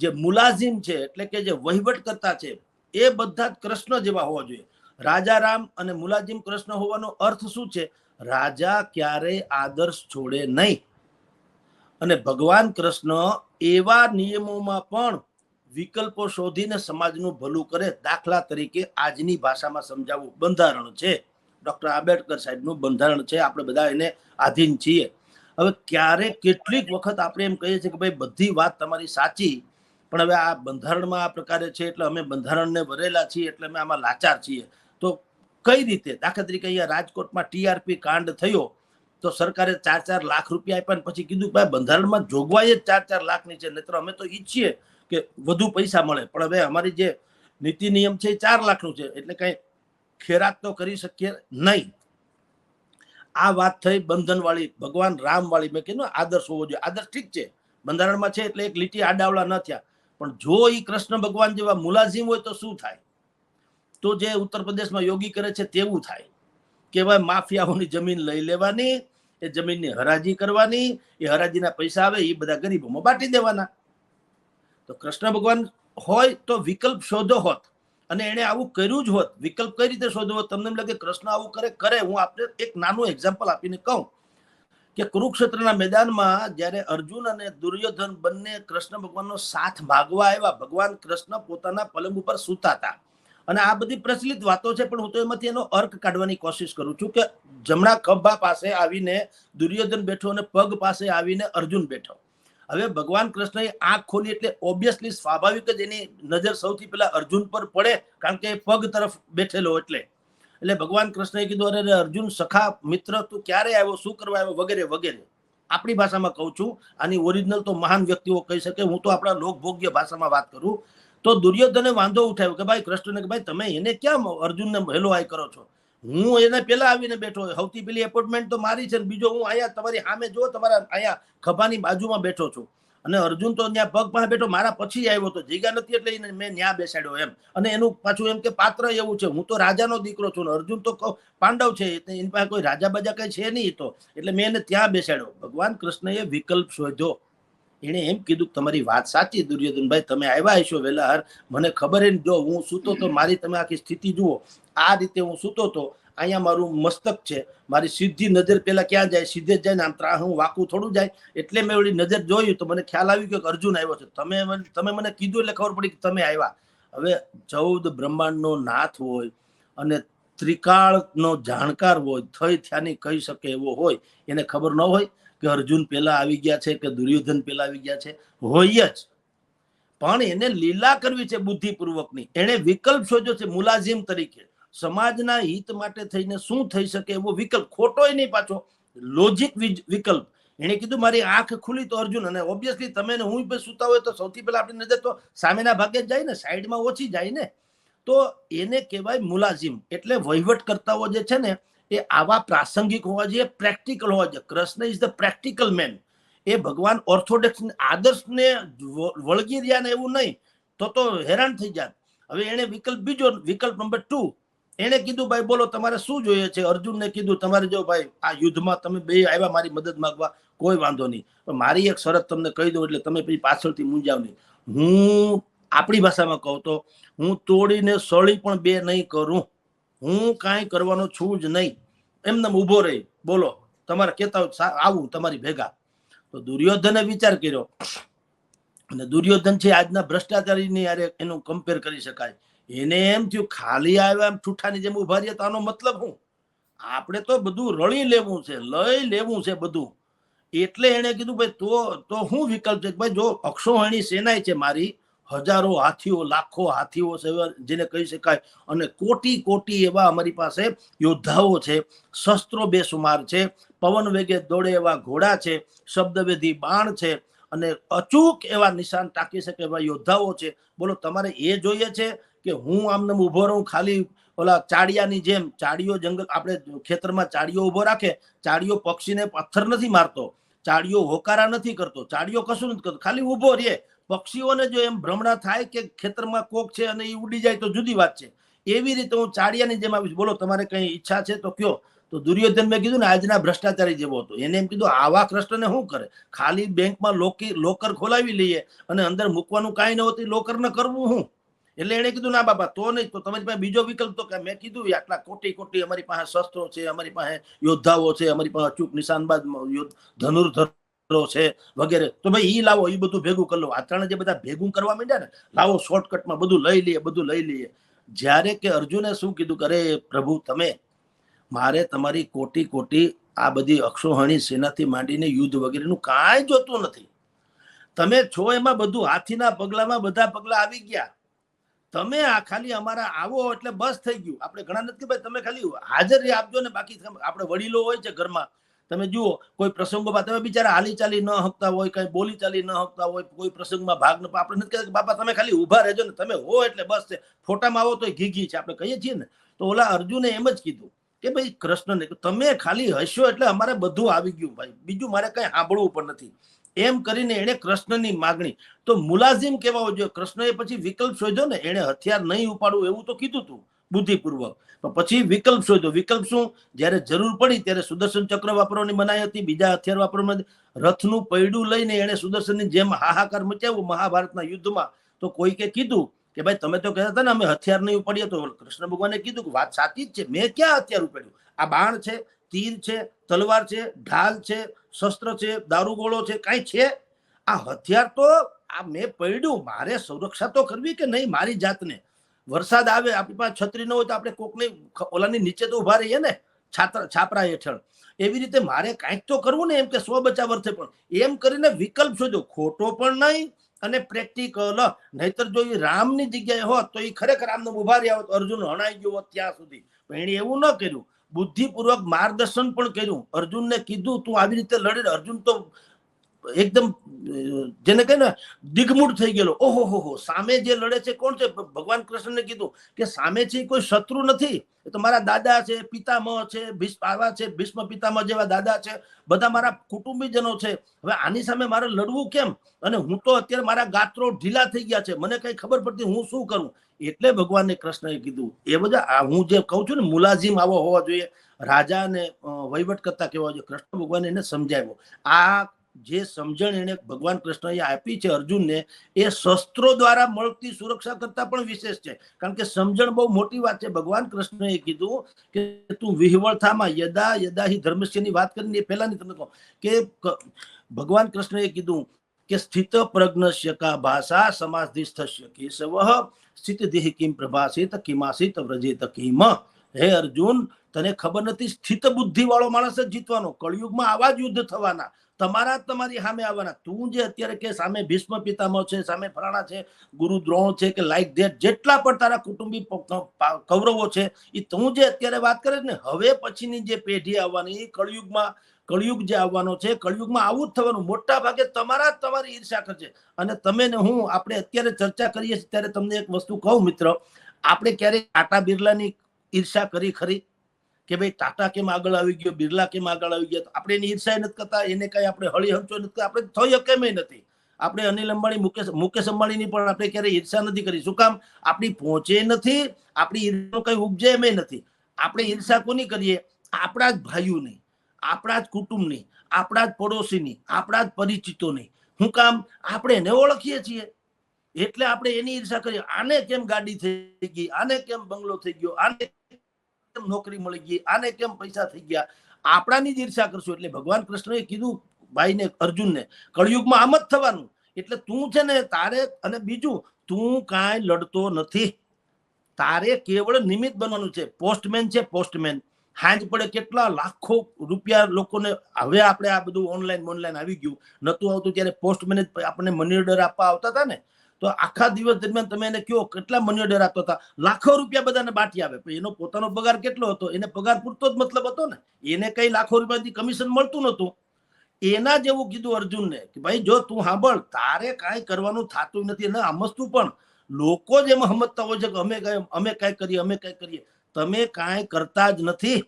B: જે મુલાઝિમ છે એટલે કે જે વહીવટ કરતા છે એ બધા જ કૃષ્ણ જેવા હોવા જોઈએ. રાજા રામ અને મુલાઝિમ કૃષ્ણ હોવાનો અર્થ શું છે? રાજા ક્યારેય આદર્શ છોડે નહીં. અને ભગવાન કૃષ્ણ એવા નિયમોમાં પણ વિકલ્પો શોધીને સમાજનું ભલું કરે. દાખલા તરીકે આજની ભાષામાં સમજાવવું, બંધારણ છે, ડોક્ટર આંબેડકર સાહેબનું બંધારણ છે, આપણે બધા એને આધીન છીએ. હવે ક્યારેક કેટલીક વખત આપણે એમ કહીએ છીએ કે ભાઈ બધી વાત તમારી સાચી, પણ હવે આ બંધારણમાં આ પ્રકારે છે એટલે અમે બંધારણને વરેલા છીએ એટલે અમે આમાં લાચાર છીએ. તો કઈ રીતે? દાખલા તરીકે અહીંયા રાજકોટમાં ટીઆરપી કાંડ થયો તો સરકારે 4-4 લાખ રૂપિયા આપ્યા, પછી કીધું ભાઈ બંધારણમાં જોગવાઈ જ 4-4 લાખની છે, નહીતર અમે તો ઈચ્છીએ કે વધુ પૈસા મળે, પણ હવે અમારી જે નીતિ નિયમ છે એ 4 લાખનું છે, એટલે કઈ ખેરાત તો કરી શકીએ નહીં. આ વાત થઈ બંધન વાળી, ભગવાન રામ વાળી. મેં કીધું આદર્શ હોવો જોઈએ. આદર્શ ઠીક છે, બંધારણમાં છે એટલે એક લીટી આડાવડા ન થયા, પણ જો એ કૃષ્ણ ભગવાન જેવા મુલાઝિમ હોય તો શું થાય? તો જે ઉત્તર પ્રદેશમાં યોગી કરે છે તેવું થાય કે ભાઈ માફિયાઓની જમીન લઈ લેવાની, એ જમીનની હરાજી કરવાની, એ હરાજીના પૈસા આવે એ બધા ગરીબોમાં બાંટી દેવાના. તો કૃષ્ણ ભગવાન હોય તો વિકલ્પ શોધો હોત, અને એને આવું કર્યું જ હોત. વિકલ્પ કઈ રીતે શોધવો હોત? તમને એમ લાગે કૃષ્ણ આવું કરે? હું આપને એક નાનું એક્ઝામ્પલ આપીને કહું કે કુરુક્ષેત્રના મેદાનમાં જ્યારે અર્જુન અને દુર્યોધન બંને કૃષ્ણ ભગવાનનો સાથ માગવા આવ્યા, ભગવાન કૃષ્ણ પોતાના પલંગ ઉપર સૂતા હતા. અને આ બધી પ્રચલિત વાતો છે, પણ હું તો એમાંથી એનો અર્ક કાઢવાની કોશિશ કરું છું કે જમણા ખભા પાસે આવીને દુર્યોધન બેઠો અને પગ પાસે આવીને અર્જુન બેઠો. હવે ભગવાન કૃષ્ણએ આંખ ખોલી એટલે ઓબ્વિયસલી સ્વાભાવિક જ એની નજર સૌથી પહેલા અર્જુન પર પડે, કારણ કે એ પગ તરફ બેઠેલો એટલે ભગવાન કૃષ્ણએ કીધું અરે અર્જુન સખા મિત્ર તું ક્યારે આવ્યો, શું કરવા આવ્યો, વગેરે વગેરે. આપણી ભાષામાં કહું છું, આની ઓરિજિનલ તો મહાન વ્યક્તિઓ કહી શકે, હું તો આપણા લોકભોગ્ય ભાષામાં વાત કરું. તો દુર્યોધને વાંધો ઉઠાવ્યો કે ભાઈ કૃષ્ણને કે ભાઈ તમે એને ક્યાં અર્જુનને હેલો હાય કરો છો? હું એને પેલા આવીને બેઠો, સૌથી પેલી એપોઇન્ટમેન્ટ તો મારી છે, બીજો હું અહીંયા તમારી સામે જો તમારા અહીંયા ખભાની બાજુમાં બેઠો છું. અને અર્જુન તો ત્યાં પગ પાસે બેઠો, મારા પછી આવ્યો તો જગ્યા નથી એટલે એને મેં ત્યાં બેસાડ્યો એમ. અને એનું પાછું એમ કે પાત્ર એવું છે, હું તો રાજાનો દીકરો છું ને અર્જુન તો પાંડવ છે, એની પાસે કોઈ રાજા બાજા કઈ છે નહીં, તો એટલે મેં એને ત્યાં બેસાડ્યો. ભગવાન કૃષ્ણએ વિકલ્પ શોધ્યો. એને એમ કીધું તમારી વાત સાચી દુર્યોધનભાઈ, તમે આવ્યા હશો વહેલા, મને ખબર જ, જો હું સૂતો તો મારી તમે આખી સ્થિતિ જુઓ, આ રીતે હું સૂતો તો અહીંયા મારું મસ્તક છે, મારી સીધી નજર પેલા ક્યાં જાય? સીધે જ જાય ને, આમ હું વાકું થોડું જાય. એટલે મેં ઓલી નજર જોયું તો મને ખ્યાલ આવ્યું કે અર્જુન આવ્યો છે. તમે મને કીધું એટલે ખબર પડી કે તમે આવ્યા. હવે 14 બ્રહ્માંડનો નાથ હોય અને ત્રિકાળનો જાણકાર હોય, થઈ થયાની કહી શકે એવો હોય, એને ખબર ન હોય કે અર્જુન પેલા આવી ગયા છે કે દુર્યોધન પેલા આવી ગયા છે? હોય જ, પણ એને લીલા કરવી છે બુદ્ધિપૂર્વકની. એને વિકલ્પ શોધ્યો છે મુલાઝિમ તરીકે, સમાજના હિત માટે થઈને શું થઈ શકે એવો વિકલ્પ, ખોટોય નહીં પાછો, લોજિક વિકલ્પ. એને કીધું મારી આંખ ખુલી તો અર્જુન, અને ઓબ્વિયસલી તમે ને હું સુતા હોય તો સૌથી પહેલા આપણી નજર તો સામેના ભાગે જ જાય ને, સાઈડમાં ઓછી જાય ને. તો એને કહેવાય મુલાઝિમ. એટલે વહીવટકર્તાઓ જે છે ને એ આવા પ્રાસંગિક હોવા જોઈએ, પ્રેક્ટિકલ હોવા જોઈએ. Krishna is the practical man. એ ભગવાન ઓર્થોડોક્સ આદર્શને વળગી રહ્યા ને એવું નહીં તો હેરાન થઈ જાય. હવે એને વિકલ્પ બીજો, વિકલ્પ નંબર 2, એને કીધું ભાઈ બોલો તમારે શું જોઈએ છે. અર્જુનને કીધું તમારે જો ભાઈ આ યુદ્ધમાં તમે બે આવ્યા મારી મદદ માંગવા, કોઈ વાંધો નહીં, પણ મારી એક શરત તમને કહી દઉં એટલે તમે પછી પાછળથી મૂંઝાવ નહીં. હું આપણી ભાષામાં કહું તો હું તોડીને સળી પણ બે નહીં કરું. હું કાંઈ કરવાનો છું જ નહીં. એમને ઉભો રહી, બોલો તમારે કહેતા હોય આવું તમારી ભેગા. તો દુર્યોધને વિચાર કર્યો, અને દુર્યોધન છે આજના ભ્રષ્ટાચારીની યારે એનું કમ્પેર કરી શકાય. એને એમ થયું ખાલી આવ્યા એમ ઠૂઠાની જેમ ઉભા રહ્યા તો આનો મતલબ શું? આપણે તો બધું રળી લેવું છે, લઈ લેવું છે બધું. એટલે એને કીધું ભાઈ તો શું વિકલ્પ છે? ભાઈ જો અક્ષોહિણી સેના છે મારી, હજારો હાથીઓ, લાખો હાથીઓ છે જેને કહી શકાય, અને કોટી કોટી એવા અમારી પાસે યોદ્ધાઓ છે, શસ્ત્રો બેસુમાર છે, પવન વેગે દોડે એવા ઘોડા છે, શબ્દવેધી બાણ છે, અને અચૂક એવા નિશાન તાકી શકે એવા યોદ્ધાઓ છે. બોલો તમારે એ જોઈએ છે કે હું આમને ઉભો રહું ખાલી ઓલા ચાડિયાની જેમ? ચાડિયો જંગલ, આપણે ખેતરમાં ચાડિયો ઉભો રાખે, ચાડિયો પક્ષીને પથ્થર નથી મારતો, ચાડિયો હોકારા નથી કરતો, ચાડિયો કશું નથી કરતો, ખાલી ઉભો રહે. પક્ષીઓને જો એમ ભ્રમણા થાય કે ખેતરમાં કોક છે અને એ ઉડી જાય તો જુદી વાત છે. એવી રીતે હું ચાડિયાની જેમ આવીશ. બોલો તમારે કઈ ઈચ્છા છે તો કયો. તો દુર્યોધન મેં કીધું ને આજના ભ્રષ્ટાચારી જેવો હતો. એને એમ કીધું આવા કૃષ્ણને શું કરે? ખાલી બેંકમાં લોકર ખોલાવી લઈએ અને અંદર મૂકવાનું કાંઈ ન હોતું, લોકર ને કરવું હું? એટલે એને કીધું ના બાબા તો નહીં, તો તમારી પાસે બીજો વિકલ્પ તો મેં કીધું આટલા કોટી કોટી અમારી પાસે શસ્ત્રો છે, અમારી પાસે યોદ્ધાઓ છે, અમારી પાસે અચૂક નિશાનબાદ ધનુર્ધર છે વગેરે. તો ભાઈ ઈ લાવો, ઈ બધું ભેગું કરી લો. આત્રાને જે બધા ભેગું કરવા માંડ્યા ને, લાવો શોર્ટકટમાં બધું લઈ લઈએ, બધું લઈ લઈએ. જ્યારે કે અર્જુને શું કીધું કે અરે પ્રભુ તમે, મારે તમારી કોટી કોટી આ બધી અક્ષોહિણી સેનાથી માંડીને યુદ્ધ વગેરેનું કાંઈ જોતું નથી. તમે છો એમાં બધું હાથીના પગલામાં બધા પગલા આવી ગયા. તમે આ ખાલી અમારા આવો એટલે બસ થઈ ગયું. આપણે ઘણા નથી કે ભાઈ તમે ખાલી હાજરી આપજો ને, બાકી આપણે વડીલો હોય છે ઘરમાં, તમે જુઓ કોઈ પ્રસંગોમાં તમે બિચારા હાલી ચાલી ન હકતા હોય, કઈ બોલી ચાલી ન હકતા હોય, કોઈ પ્રસંગમાં ભાગ ન, આપણે નથી કહેતા બાપા તમે ખાલી ઉભા રહેજો ને, તમે હો એટલે બસ છે, ફોટામાં આવો તો ઘી છે, આપણે કહીએ છીએ ને. તો ઓલા અર્જુને એમ જ કીધું કે ભાઈ કૃષ્ણને તમે ખાલી હસ્યો એટલે અમારે બધું આવી ગયું ભાઈ, બીજું મારે કઈ સાંભળવું પણ નથી. એમ કરીને એને કૃષ્ણની માગણી તો મુલાઝિમ કેવા જોઈએ. કૃષ્ણએ પછી વિકલ્પ શોધ્યો ને, એને હથિયાર નહીં ઉપાડવું એવું તો કીધું તું બુદ્ધિપૂર્વક, પછી વિકલ્પ શોધ્યો. વિકલ્પ શું? જયારે જરૂર પડી ત્યારે સુદર્શન ચક્ર વાપરવાની મનાઈ હતી, બીજા હથિયાર વાપરવાની. રથનું પૈડું લઈને એને સુદર્શનની જેમ હાહાકાર મચાવ્યો મહાભારતના યુદ્ધમાં. તો કોઈકે કીધું કે ભાઈ તમે તો કહેતા હતા ને અમે હથિયાર નહીં ઉપાડીએ, તો કૃષ્ણ ભગવાને કીધું કે વાત સાચી જ છે, મેં ક્યાં હથિયાર ઉપાડ્યું? આ બાણ છે, તીર છે, તલવાર છે, ઢાલ છે, શસ્ત્ર છે, દારૂગોળો છે, કાંઈ છે? આ હથિયાર તો આ મેં પડ્યું, મારે સુરક્ષા તો કરવી કે નહીં મારી જાતને. વરસાદ આવે, આપણી પાસે છત્રી ન હોય તો આપણે કોકની ઓલાની નીચે તો ઉભા રહીએ ને, છાપરા હેઠળ. એવી રીતે મારે કાંઈક તો કરવું ને, એમ કે સ્વ બચાવ અર્થે પણ એમ કરીને વિકલ્પ શોધ્યો. ખોટો પણ નહીં અને પ્રેક્ટિકલ. નહીતર જો એ રામની જગ્યાએ હોત તો એ ખરેખર આમને ઉભા રહ્યા હોત, અર્જુન હણાઈ ગયો હોત ત્યાં સુધી. પણ એને એવું ન કર્યું, બુદ્ધિપૂર્વક માર્ગદર્શન પણ કર્યું. અર્જુનને કીધું તું આવી રીતે લડી. અર્જુન તો એકદમ જેને કહે ને દિગ્મૂઢ થઈ ગયેલો. ઓહો હો, સામે જે લડે છે કોણ છે? ભગવાન કૃષ્ણને કીધું કે સામે છે કોઈ શત્રુ નથી, એ તો મારા દાદા છે, પિતામહ છે, ભીષ્મ પિતામહ જેવા દાદા છે, બધા મારા કુટુંબીજનો છે. હવે આની સામે મારે લડવું કેમ? અને હું તો અત્યારે મારા ગાત્રો ઢીલા થઈ ગયા છે, મને કઈ ખબર પડતી હું શું કરું? એટલે ભગવાનને કૃષ્ણએ કીધું એ બધા હું જે કહું છું ને મુલાઝિમ આવો હોવા જોઈએ, રાજા ને વહીવટ કરતા કેવા જોઈએ. કૃષ્ણ ભગવાન એને સમજાવ્યો. આ જે સમજણ એને ભગવાન કૃષ્ણએ આપી છે અર્જુનને, એ શસ્ત્રો દ્વારા મળતી સુરક્ષા કરતા પણ વિશેષ છે. કારણ કે સમજણ બહુ મોટી વાત છે. ભગવાન કૃષ્ણએ કીધું કે તું વિહવળતામાં યદા યદા હિ ધર્મસ્યની વાત કરીને પહેલાની તમને કહું કે ભગવાન કૃષ્ણએ કીધું કે સ્થિત પ્રજ્ઞસ્ય કા ભાષા સમાધિસ્થસ્ય કેશવઃ સ્થિત દેહ કિમ પ્રભાસિત કિમાસિત વ્રજેત કિમ. હે અર્જુન, તને ખબર નથી, સ્થિત બુદ્ધિ વાળો માણસ જ જીતવાનો. કળિયુગમાં આવા જ યુદ્ધ થવાના, તમારા તમારી સામે આવવાના. તું જે અત્યારે કે સામે ભીષ્મ પિતામહ છે, સામે ફલાણા છે, ગુરુ દ્રોણ છે, કે લાઈક ધેટ જેટલા પણ તારા કુટુંબી કૌરવો છે, એ તું જે અત્યારે વાત કરે ને, હવે પછીની જે પેઢી આવવાની કળિયુગમાં કળિયુગ જે આવવાનો છે, કળિયુગમાં આવું જ થવાનું. મોટા ભાગે તમારી ઈર્ષા કરશે. અને તમે ને હું આપણે અત્યારે ચર્ચા કરીએ છીએ ત્યારે તમને એક વસ્તુ કહું મિત્ર, આપણે ક્યારેક ટાટા બિરલાની ઈર્ષા કરી ખરી કે ભાઈ ટાટા કેમ આગળ આવી ગયો, બિરલા કેમ આગળ આવી ગયા? આપણે એની ઈર્ષા નથી કરતા, એને કઈ આપણે હળી હંચો નથી કરતા, આપણે થઈ કેમ નથી. આપણે અનિલ અંબાણી, મુકેશ અંબાણીની પણ આપણે ક્યારેય ઈર્ષા નથી કરી. શું કામ? આપણી પહોંચે નથી, આપણી ઈર્ષાનો કઈ ઉપજે એમ નથી. આપણે ઈર્ષા કોની કરીએ? આપણા જ ભાઈઓની, આપણા જ કુટુંબની, આપણા જ પડોશીની, આપણા જ પરિચિતોની. શું કામ? આપણે એને ઓળખીએ છીએ એટલે આપણે એની ઈર્ષા કરીએ. આને કેમ ગાડી થઈ ગઈ, આને કેમ બંગલો થઈ ગયો, આને કેમ નોકરી મળી ગઈ, આને કેમ પૈસા થઈ ગયા. આપણાની જ ઈર્ષા કરશું. એટલે ભગવાન કૃષ્ણએ કીધું ભાઈને, અર્જુનને, કળિયુગમાં આમ જ થવાનું. એટલે તું છે ને તારે, અને બીજું તું કાંઈ લડતો નથી, તારે કેવળ નિમિત્ત બનવાનું છે. પોસ્ટમેન છે, પોસ્ટમેન. હાંજ પડે કેટલા લાખો રૂપિયા લોકોને, હવે આપણે આ બધું ઓનલાઈન આવી ગયું, નતું આવતું ત્યારે પોસ્ટમેન જ આપણને મની ઓર્ડર આપવા આવતા હતા ને. તો આખા દિવસ દરમિયાન તમે એને કહો કેટલા મની ઓર્ડર આપતા હતા, લાખો રૂપિયા બધાને બાટી આવે. પણ એનો પોતાનો પગાર કેટલો હતો? એને પગાર પૂરતો જ મતલબ હતો ને, એને કઈ લાખો રૂપિયાથી કમિશન મળતું નતું. એના જેવું કીધું અર્જુનને કે ભાઈ જો તું સાંભળ, તારે કાંઈ કરવાનું થતું નથી. અને સમજતું પણ લોકો જ એમ સમજતા હોય છે કે અમે કાંઈ કરીએ. તમે કાંઈ કરતા જ નથી.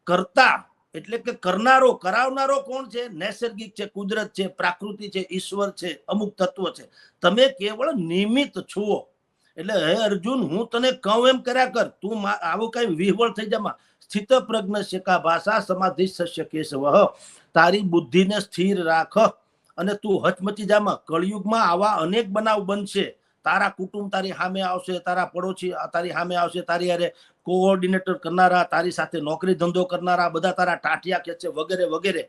B: કરતા એટલે કે કરનારો, કરાવનારો કોણ છે? નૈસર્ગિક છે, કુદરત છે, પ્રાકૃતિ છે, ઈશ્વર છે, અમુક તત્વ છે. તમે કેવળ નિમિત્ત છો. એટલે હે અર્જુન, હું તને કહું એમ કર્યા કર. તું આવું કઈ વિહવળ થઈ જામાં. સ્થિત પ્રજ્ઞ શેકા ભાષા સમાધિ શસ્ય કેશવ. તારી બુદ્ધિને સ્થિર રાખ અને તું હચમચી જામાં. કળિયુગમાં આવા અનેક બનાવ બનશે. તારા કુટુંબ તારી સામે આવશે, તારા પડોશી તારી સામે આવશે, તારી હારે કોઓર્ડિનેટર કરનારા, તારી સાથે નોકરી ધંધો કરનારા બધા તારા ટાટિયા ખેંચશે વગેરે વગેરે.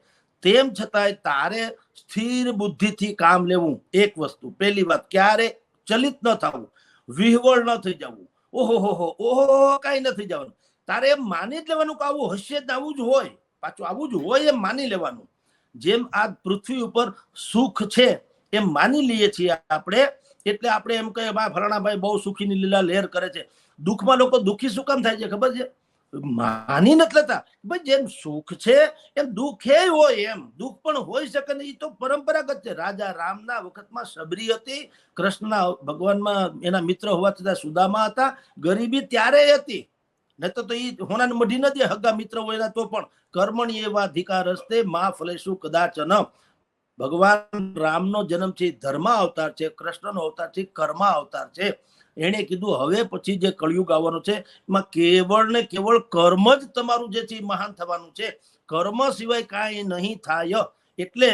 B: તેમ છતાંય તારે સ્થિર બુદ્ધિથી કામ લેવું. એક વસ્તુ, પહેલી વાત, ક્યારે ચલિત ન થવું, વિહવળ ન થઈ જવું. ઓહો કઈ નથી જવાનું. તારે એમ માની જ લેવાનું કે આવું હશે જ, આવું જ હોય, પાછું આવું જ હોય એમ માની લેવાનું. જેમ આ પૃથ્વી ઉપર સુખ છે એમ માની લઈએ છીએ આપણે. એટલે આપણે એમ કહીએ ફલાણા ભાઈ બહુ સુખીની લીલા લહેર કરે છે. દુઃખમાં લોકો દુઃખી શું કામ થાય છે ખબર છે? માની નથી લેતા. ભાઈ જેમ સુખ છે એમ દુઃખ હોય, એમ દુઃખ પણ હોઈ શકે ને. એ તો પરંપરાગત છે. રાજા રામના વખતમાં સબરી હતી, કૃષ્ણના ભગવાનમાં એના મિત્ર હોવા છતાં સુદામા હતા. ગરીબી ત્યારે હતી, નહીં તો એ હોનાને મઢી નથી હગા મિત્ર હોય તો પણ. કર્મણી એવા અધિકાર હસ્તે માં ફલેશું કદાચ ન. ભગવાન રામનો જન્મ છે ધર્મ અવતાર છે, કૃષ્ણનો અવતાર છે કર્મ અવતાર છે. એને કીધું હવે પછી જે કળિયુગ આવવાનો છે એમાં કેવળ ને કેવળ કર્મ જ તમારું જે છે મહાન થવાનું છે. કર્મ સિવાય કાંઈ નહીં થાય. એટલે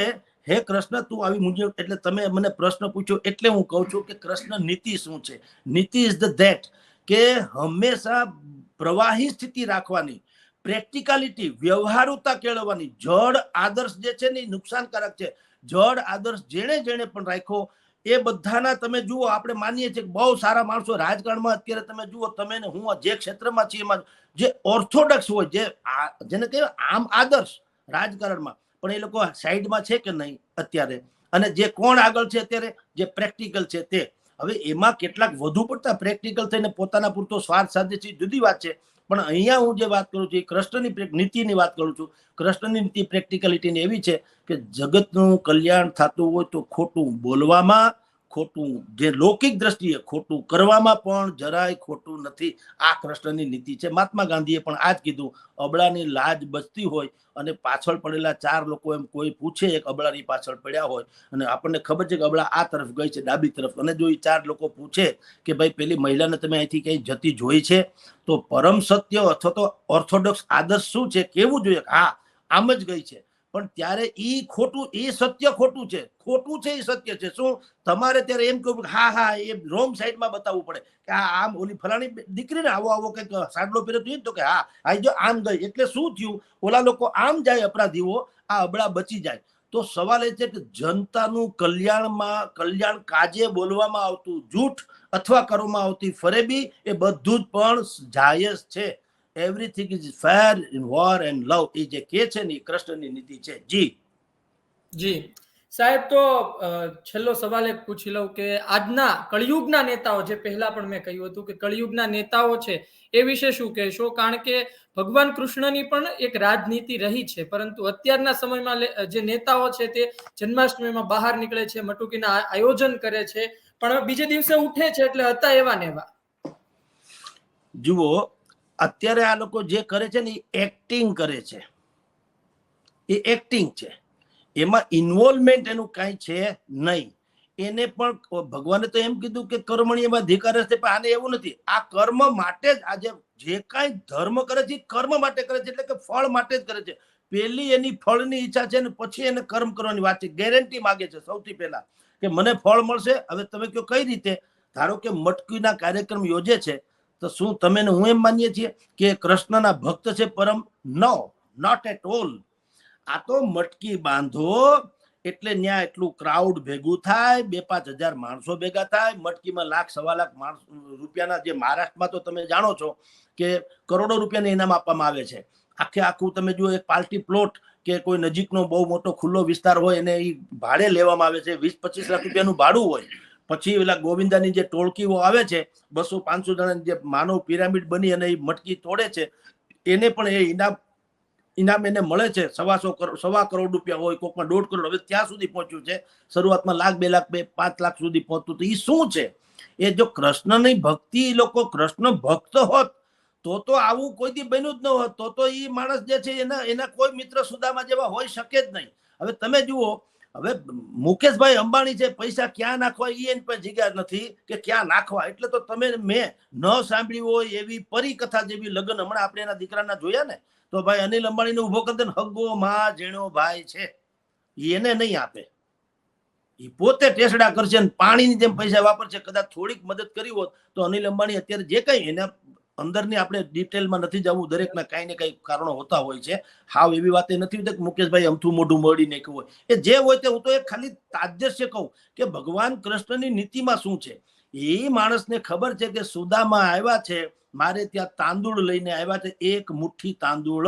B: હે કૃષ્ણ, તું આવી મૂંઝવણ, એટલે તમે મને પ્રશ્ન પૂછ્યો એટલે હું કહું છું કે કૃષ્ણ નીતિ શું છે. નીતિ ઇઝ ધ ધેટ કે હંમેશા પ્રવાહી સ્થિતિ રાખવાની, પ્રેક્ટિકાલિટી, વ્યવહારુતા કેળવવાની. જડ આદર્શ જે છે ને એ નુકસાનકારક છે. જડ આદર્શ જેણે પણ રાખ્યો એ બધાના તમે જુઓ, આપણે માનીએ છીએ કે બહુ સારા માણસો રાજકારણમાં અત્યારે તમે જુઓ, તમે ને હું જે ક્ષેત્રમાં છીએ એમાં જે ઓર્થોડોક્સ હોય, જેને કહેવાય આમ આદર્શ રાજકારણમાં, પણ એ લોકો સાઈડમાં છે કે નહીં અત્યારે. અને જે કોણ આગળ છે અત્યારે, જે પ્રેક્ટિકલ છે તે. હવે એમાં કેટલાક વધુ પડતા પ્રેક્ટિકલ થઈને પોતાના પૂરતો સ્વાર્થ સાધે છે, જુદી વાત છે. પણ અહીંયા હું જે વાત કરું છું એ કૃષ્ણની નીતિની વાત કરું છું. કૃષ્ણની નીતિ પ્રેક્ટિકલિટીની એવી છે કે જગતનું કલ્યાણ થતું હોય તો ખોટું બોલવામાં, ખોટું જે લૌકિક દ્રષ્ટિએ ખોટું કરવામાં પણ જરાય ખોટું નથી. આ કૃષ્ણની નીતિ છે. મહાત્મા ગાંધીએ પણ આ જ કીધું. અબળાની લાજ બચતી હોય અને પાછળ પડેલા ચાર લોકો એમ કોઈ પૂછે, એક અબળાની પાછળ પડ્યા હોય અને આપણને ખબર છે કે અબળા આ તરફ ગઈ છે, ડાબી તરફ, અને જો એ ચાર લોકો પૂછે કે ભાઈ પેલી મહિલાને તમે અહીંથી કઈ જતી જોઈ છે, તો પરમ સત્ય અથવા તો ઓર્થોડોક્સ આદર્શ શું છે કેવું જોઈએ, હા આમ જ ગઈ છે. પણ ત્યારે ઈ ખોટું, એ સત્ય ખોટું છે, ખોટું છે એ સત્ય છે. શું તમારે ત્યારે એમ કહ્યું હા એ રોંગ સાઈડમાં બતાવવું પડે કે આમ ઓલી ફલાણી દીકરીને આવો કઈક સાડલો પહેર્યો તો કે હા આ જો આમ ગઈ, એટલે શું થયું, ઓલા લોકો આમ જાય અપરાધીઓ, આ અબળા બચી જાય. તો સવાલ એ છે કે જનતાનું કલ્યાણ કાજે બોલવામાં આવતું જૂઠ અથવા કરવામાં આવતી ફરેબી એ બધું જ પણ જાયઝ છે. Everything is fair in war and love. એ જે કે છે ને કૃષ્ણની નીતિ છે. જી
A: જી સાહેબ, તો છેલ્લો સવાલ એક પૂછી લઉં કે આજના કળિયુગના નેતાઓ, જે પહેલા પણ મેં કહ્યું હતું કે કળિયુગના નેતાઓ છે, એ વિશે શું કહેશો? કારણ કે ભગવાન કૃષ્ણની પણ એક રાજનીતિ રહી છે, પરંતુ અત્યારના સમયમાં જે નેતાઓ છે તે જન્માષ્ટમીમાં બહાર નીકળે છે, મટુકીના આયોજન કરે છે, પણ બીજે દિવસે ઉઠે છે એટલે હતા એવા ને એવા.
B: જુઓ, અત્યારે આ લોકો જે કરે છે ને એ એક્ટિંગ કરે છે, એ એક્ટિંગ છે, એમાં ઇન્વોલ્વમેન્ટ એનું કાંઈ છે નહીં. એને પણ ભગવાને તો એમ કીધું કે કર્મણીયમાં અધિકાર છે, પણ આને એવું નથી. આ કર્મ માટે જ આજે જે કાંઈ ધર્મ કરે છે કર્મ માટે કરે છે, એટલે કે ફળ માટે જ કરે છે. પેલી એની ફળની ઈચ્છા છે ને પછી એને કર્મ કરવાની વાત છે. ગેરંટી માગે છે સૌથી પહેલા કે મને ફળ મળશે. હવે તમે કહો કઈ રીતે? ધારો કે મટકીના કાર્યક્રમ યોજે છે, તો શું તમે હું એમ માનીએ છીએ કે કૃષ્ણના ભક્ત છે પરમ? નો, નોટ એટ ઓલ. આ તો મટકી બાંધો એટલે ત્યાં એટલું ક્રાઉડ ભેગું થાય, 2-5 હજાર માણસો ભેગા થાય, મટકીમાં લાખ સવા લાખ રૂપિયાના, જે મહારાષ્ટ્રમાં તો તમે જાણો છો કે કરોડો રૂપિયાના ઇનામ આપવામાં આવે છે. આખે આખું તમે જુઓ, એક પાર્ટી પ્લોટ કે કોઈ નજીકનો બહુ મોટો ખુલ્લો વિસ્તાર હોય એને એ ભાડે લેવામાં આવે છે. 20-25 લાખ રૂપિયાનું ભાડું હોય. પછી પેલા ગોવિંદાની જે ટોળકીઓ આવે છે, 200-500 જણાની, જે માનવ પિરામિડ બની અને એ મટકી તોડે છે, એને પણ એ ઇનામ એને મળે છે. 1.25 કરોડ રૂપિયા હોય, કોકમાં 1.5 કરોડ. હવે ત્યાં સુધી પહોંચ્યું છે. શરૂઆતમાં 1 લાખ, 2 લાખ, 5 લાખ સુધી પહોંચતું. તો એ શું છે? એ જો કૃષ્ણની ભક્તિ, લોકો કૃષ્ણ ભક્ત હોત તો આવું કોઈ દી બન્યું જ ન હોત. તો એ માણસ જે છે એના કોઈ મિત્ર સુદામા જેવા હોઈ શકે જ નહીં. હવે તમે જુઓ, હવે મુકેશભાઈ અંબાણી છે, પૈસા ક્યાં નાખવા એ એની પાસે જગ્યા નથી કે ક્યાં નાખવા. એટલે તો મેં ન સાંભળ્યું હોય એવી પરિકથા જેવી લગ્ન હમણાં આપણે એના દીકરાના જોયા ને, તો ભાઈ અનિલ અંબાણીને ઉભો કરી દે ને, હગ્ગો માં જેણો ભાઈ છે, એને નહીં આપે. એ પોતે ટેસડા કરશે ને પાણીની જેમ પૈસા વાપરશે. કદાચ થોડીક મદદ કરી હોત તો અનિલ અંબાણી અત્યારે જે કઈ એના અંદરની આપણે ડિટેલમાં નથી જવું, દરેકના કાંઈ ને કાંઈ કારણો હોતા હોય છે. હાવ એવી વાત નથી કે મુકેશભાઈ અમથું મોઢું મળી નાખ્યું હોય. એ જે હોય તે, હું તો એક ખાલી તાજસ્ય કહું કે ભગવાન કૃષ્ણની નીતિમાં શું છે. એ માણસને ખબર છે કે સુદામા આવ્યા છે, મારે ત્યાં તાંદૂળ લઈને આવ્યા છે, 1 મુઠ્ઠી તાંદૂળ.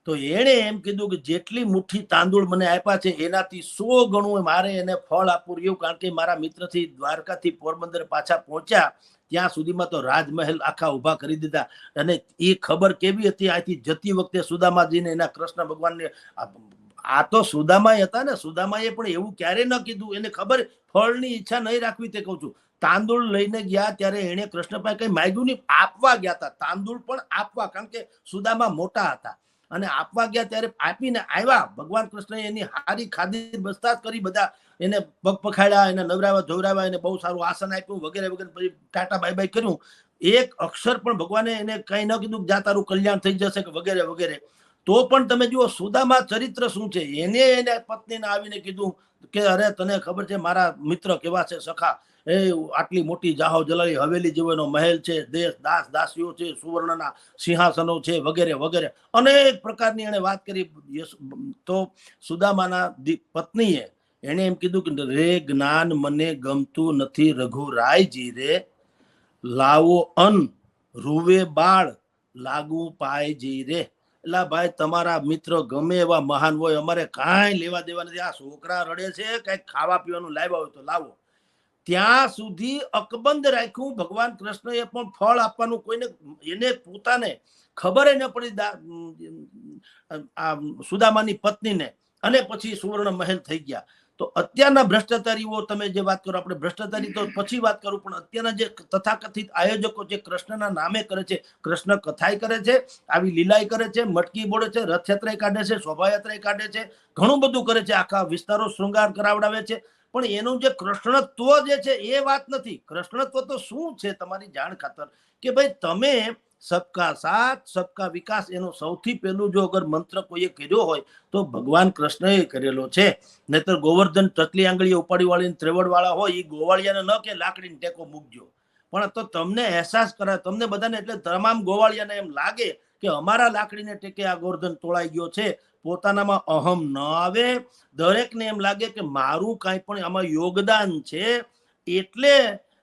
B: તો એણે એમ કીધું કે જેટલી મુઠ્ઠી તાંદૂળ મને આપ્યા છે એનાથી 100 ગણું મારે એને ફળ આપવું રહ્યું. કારણ કે મારા મિત્રથી દ્વારકાથી પોરબંદર પાછા પહોંચ્યા ત્યાં સુધીમાં તો રાજમહેલ આખા ઉભા કરી દીધા. અને એ ખબર કેવી હતી, આથી જતી વખતે સુદામાજીને એના કૃષ્ણ ભગવાનને, આ તો સુદામાએ હતા ને, સુદામાએ પણ એવું ક્યારે ન કીધું. એને ખબર ફળની ઈચ્છા નહીં રાખવી. તે કહું છું, તાંદૂળ લઈને ગયા ત્યારે એને કૃષ્ણ પાસે કઈ માંગ્યું નહીં, આપવા ગયા હતા. તાંદૂળ પણ આપવા, કારણ કે સુદામા મોટા હતા અને આપવા ગયા ત્યારે આપીને આવ્યા. ભગવાન કૃષ્ણએ એની હારી ખાધી બસ્તા કરી, બધા એને પગ પખાડ્યા, એને નવરાવા ધોવરાવા, એને બહુ સારું આસન આપ્યું વગેરે વગેરે. પછી ટાટા બાય બાય કર્યું. એક અક્ષર પણ ભગવાને એને કઈ ન કીધું જા તારું કલ્યાણ થઈ જશે કે વગેરે વગેરે. તો પણ તમે જુઓ સુદામા ચરિત્ર શું છે. એને પત્નીને આવીને કીધું કે અરે તને ખબર છે મારા મિત્ર કેવા છે, સખા, એ આટલી મોટી જાહો જલાલી હવેલી જેવો એનો મહેલ છે, દેશ દાસ દાસીઓ છે, સુવર્ણના સિંહાસનો છે વગેરે વગેરે. અનેક પ્રકારની એને વાત કરી. તો સુદામાના પત્નીએ એને એમ કીધું કે રે જ્ઞાન મને ગમતું નથી રઘુરાયજી રે, લાવો અન રૂવે બાળ લાગુ પાયજી રે. એટલે ભાઈ તમારા મિત્ર ગમે એવા મહાન હોય, અમારે કાંઈ લેવા દેવા નથી. આ છોકરા રડે છે, કઈક ખાવા પીવાનું લાવ્યા હોય તો લાવો. ત્યાં સુધી અકબંધ રાખ્યું. ભગવાન કૃષ્ણએ પણ ફળ આપવાનું કોઈને, એને પોતાને ખબર ન પડી આ સુદામાની પત્નીને. અને પછી સુવર્ણ મહેલ થઈ ગયા. તો અત્યારના ભ્રષ્ટાચારીઓ, તમે જે વાત કરો, આપણે ભ્રષ્ટાચારી તો પછી વાત કરું, પણ અત્યારના જે તથાકથિત આયોજકો જે કૃષ્ણના નામે કરે છે, કૃષ્ણ કથાઈ કરે છે, આવી લીલાઈ કરે છે, મટકી બોલે છે, રથયાત્રા કાઢે છે, શોભાયાત્રા કાઢે છે, ઘણું બધું કરે છે, આખા વિસ્તારો શૃંગાર કરાવડાવે છે. પણ એનું જે કૃષ્ણત્વ જે છે એ વાત નથી. કૃષ્ણત્વ તો શું છે તમારી જાણ ખાતર કે ભાઈ તમે સબકા સાથ સબકા વિકાસ, એનો સૌથી પહેલું જો અગર મંત્ર કોઈએ કર્યો હોય તો ભગવાન કૃષ્ણએ કરેલો છે. નહીતર ગોવર્ધન ટકલી આંગળીએ ઉપાડી વાળીને ત્રેવડ વાળા હોય એ ગોવાળિયાને ન કે લાકડીને ટેકો મૂકજો, પણ તો તમને અહેસાસ કરાય, તમને બધાને, એટલે તમામ ગોવાળિયાને એમ લાગે કે અમારા લાકડીને ટેકે આ ગોવર્ધન તોળાઈ ગયો છે. પોતાનામાં અહમ ન આવે, દરેકને એમ લાગે કે મારું કાંઈ પણ આમાં યોગદાન છે એટલે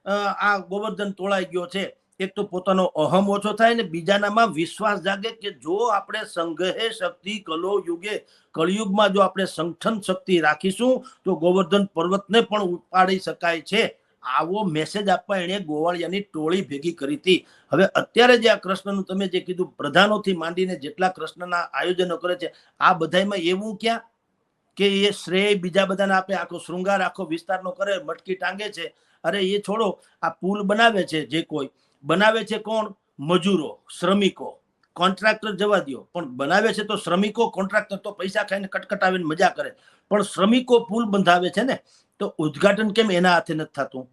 B: આ ગોવર્ધન તોળાઈ ગયો છે. એક તો પોતાનો અહમ ઓછો થાય ને બીજાનામાં વિશ્વાસ જાગે કે જો આપણે સંઘે શક્તિ કલો યુગે કળિયુગમાં જો આપણે સંગઠન શક્તિ રાખીશું તો ગોવર્ધન પર્વતને પણ ઉપાડી શકાય છે. આવો મેસેજ આપવા એને ગોવાળિયાની ટોળી ભેગી કરી હતી. હવે અત્યારે જે આ કૃષ્ણનું તમે જે કીધું પ્રધાનોથી માંડીને જેટલા કૃષ્ણના આયોજનો કરે છે આ બધામાં એવું ક્યાં કે એ શ્રેય બીજા બધાને આપે, આખો શૃંગાર આખો વિસ્તારનો કરે, મટકી ટાંગે છે. અરે એ છોડો, આ પુલ બનાવે છે જે કોઈ બનાવે છે કોણ? મજૂરો, શ્રમિકો, કોન્ટ્રાક્ટર જવા દો, પણ બનાવે છે તો શ્રમિકો. કોન્ટ્રાક્ટર તો પૈસા ખાઈને કટકટાવીને મજા કરે, પણ શ્રમિકો પુલ બંધાવે છે ને, તો ઉદ્ઘાટન કેમ એના હાથે નથી થતું?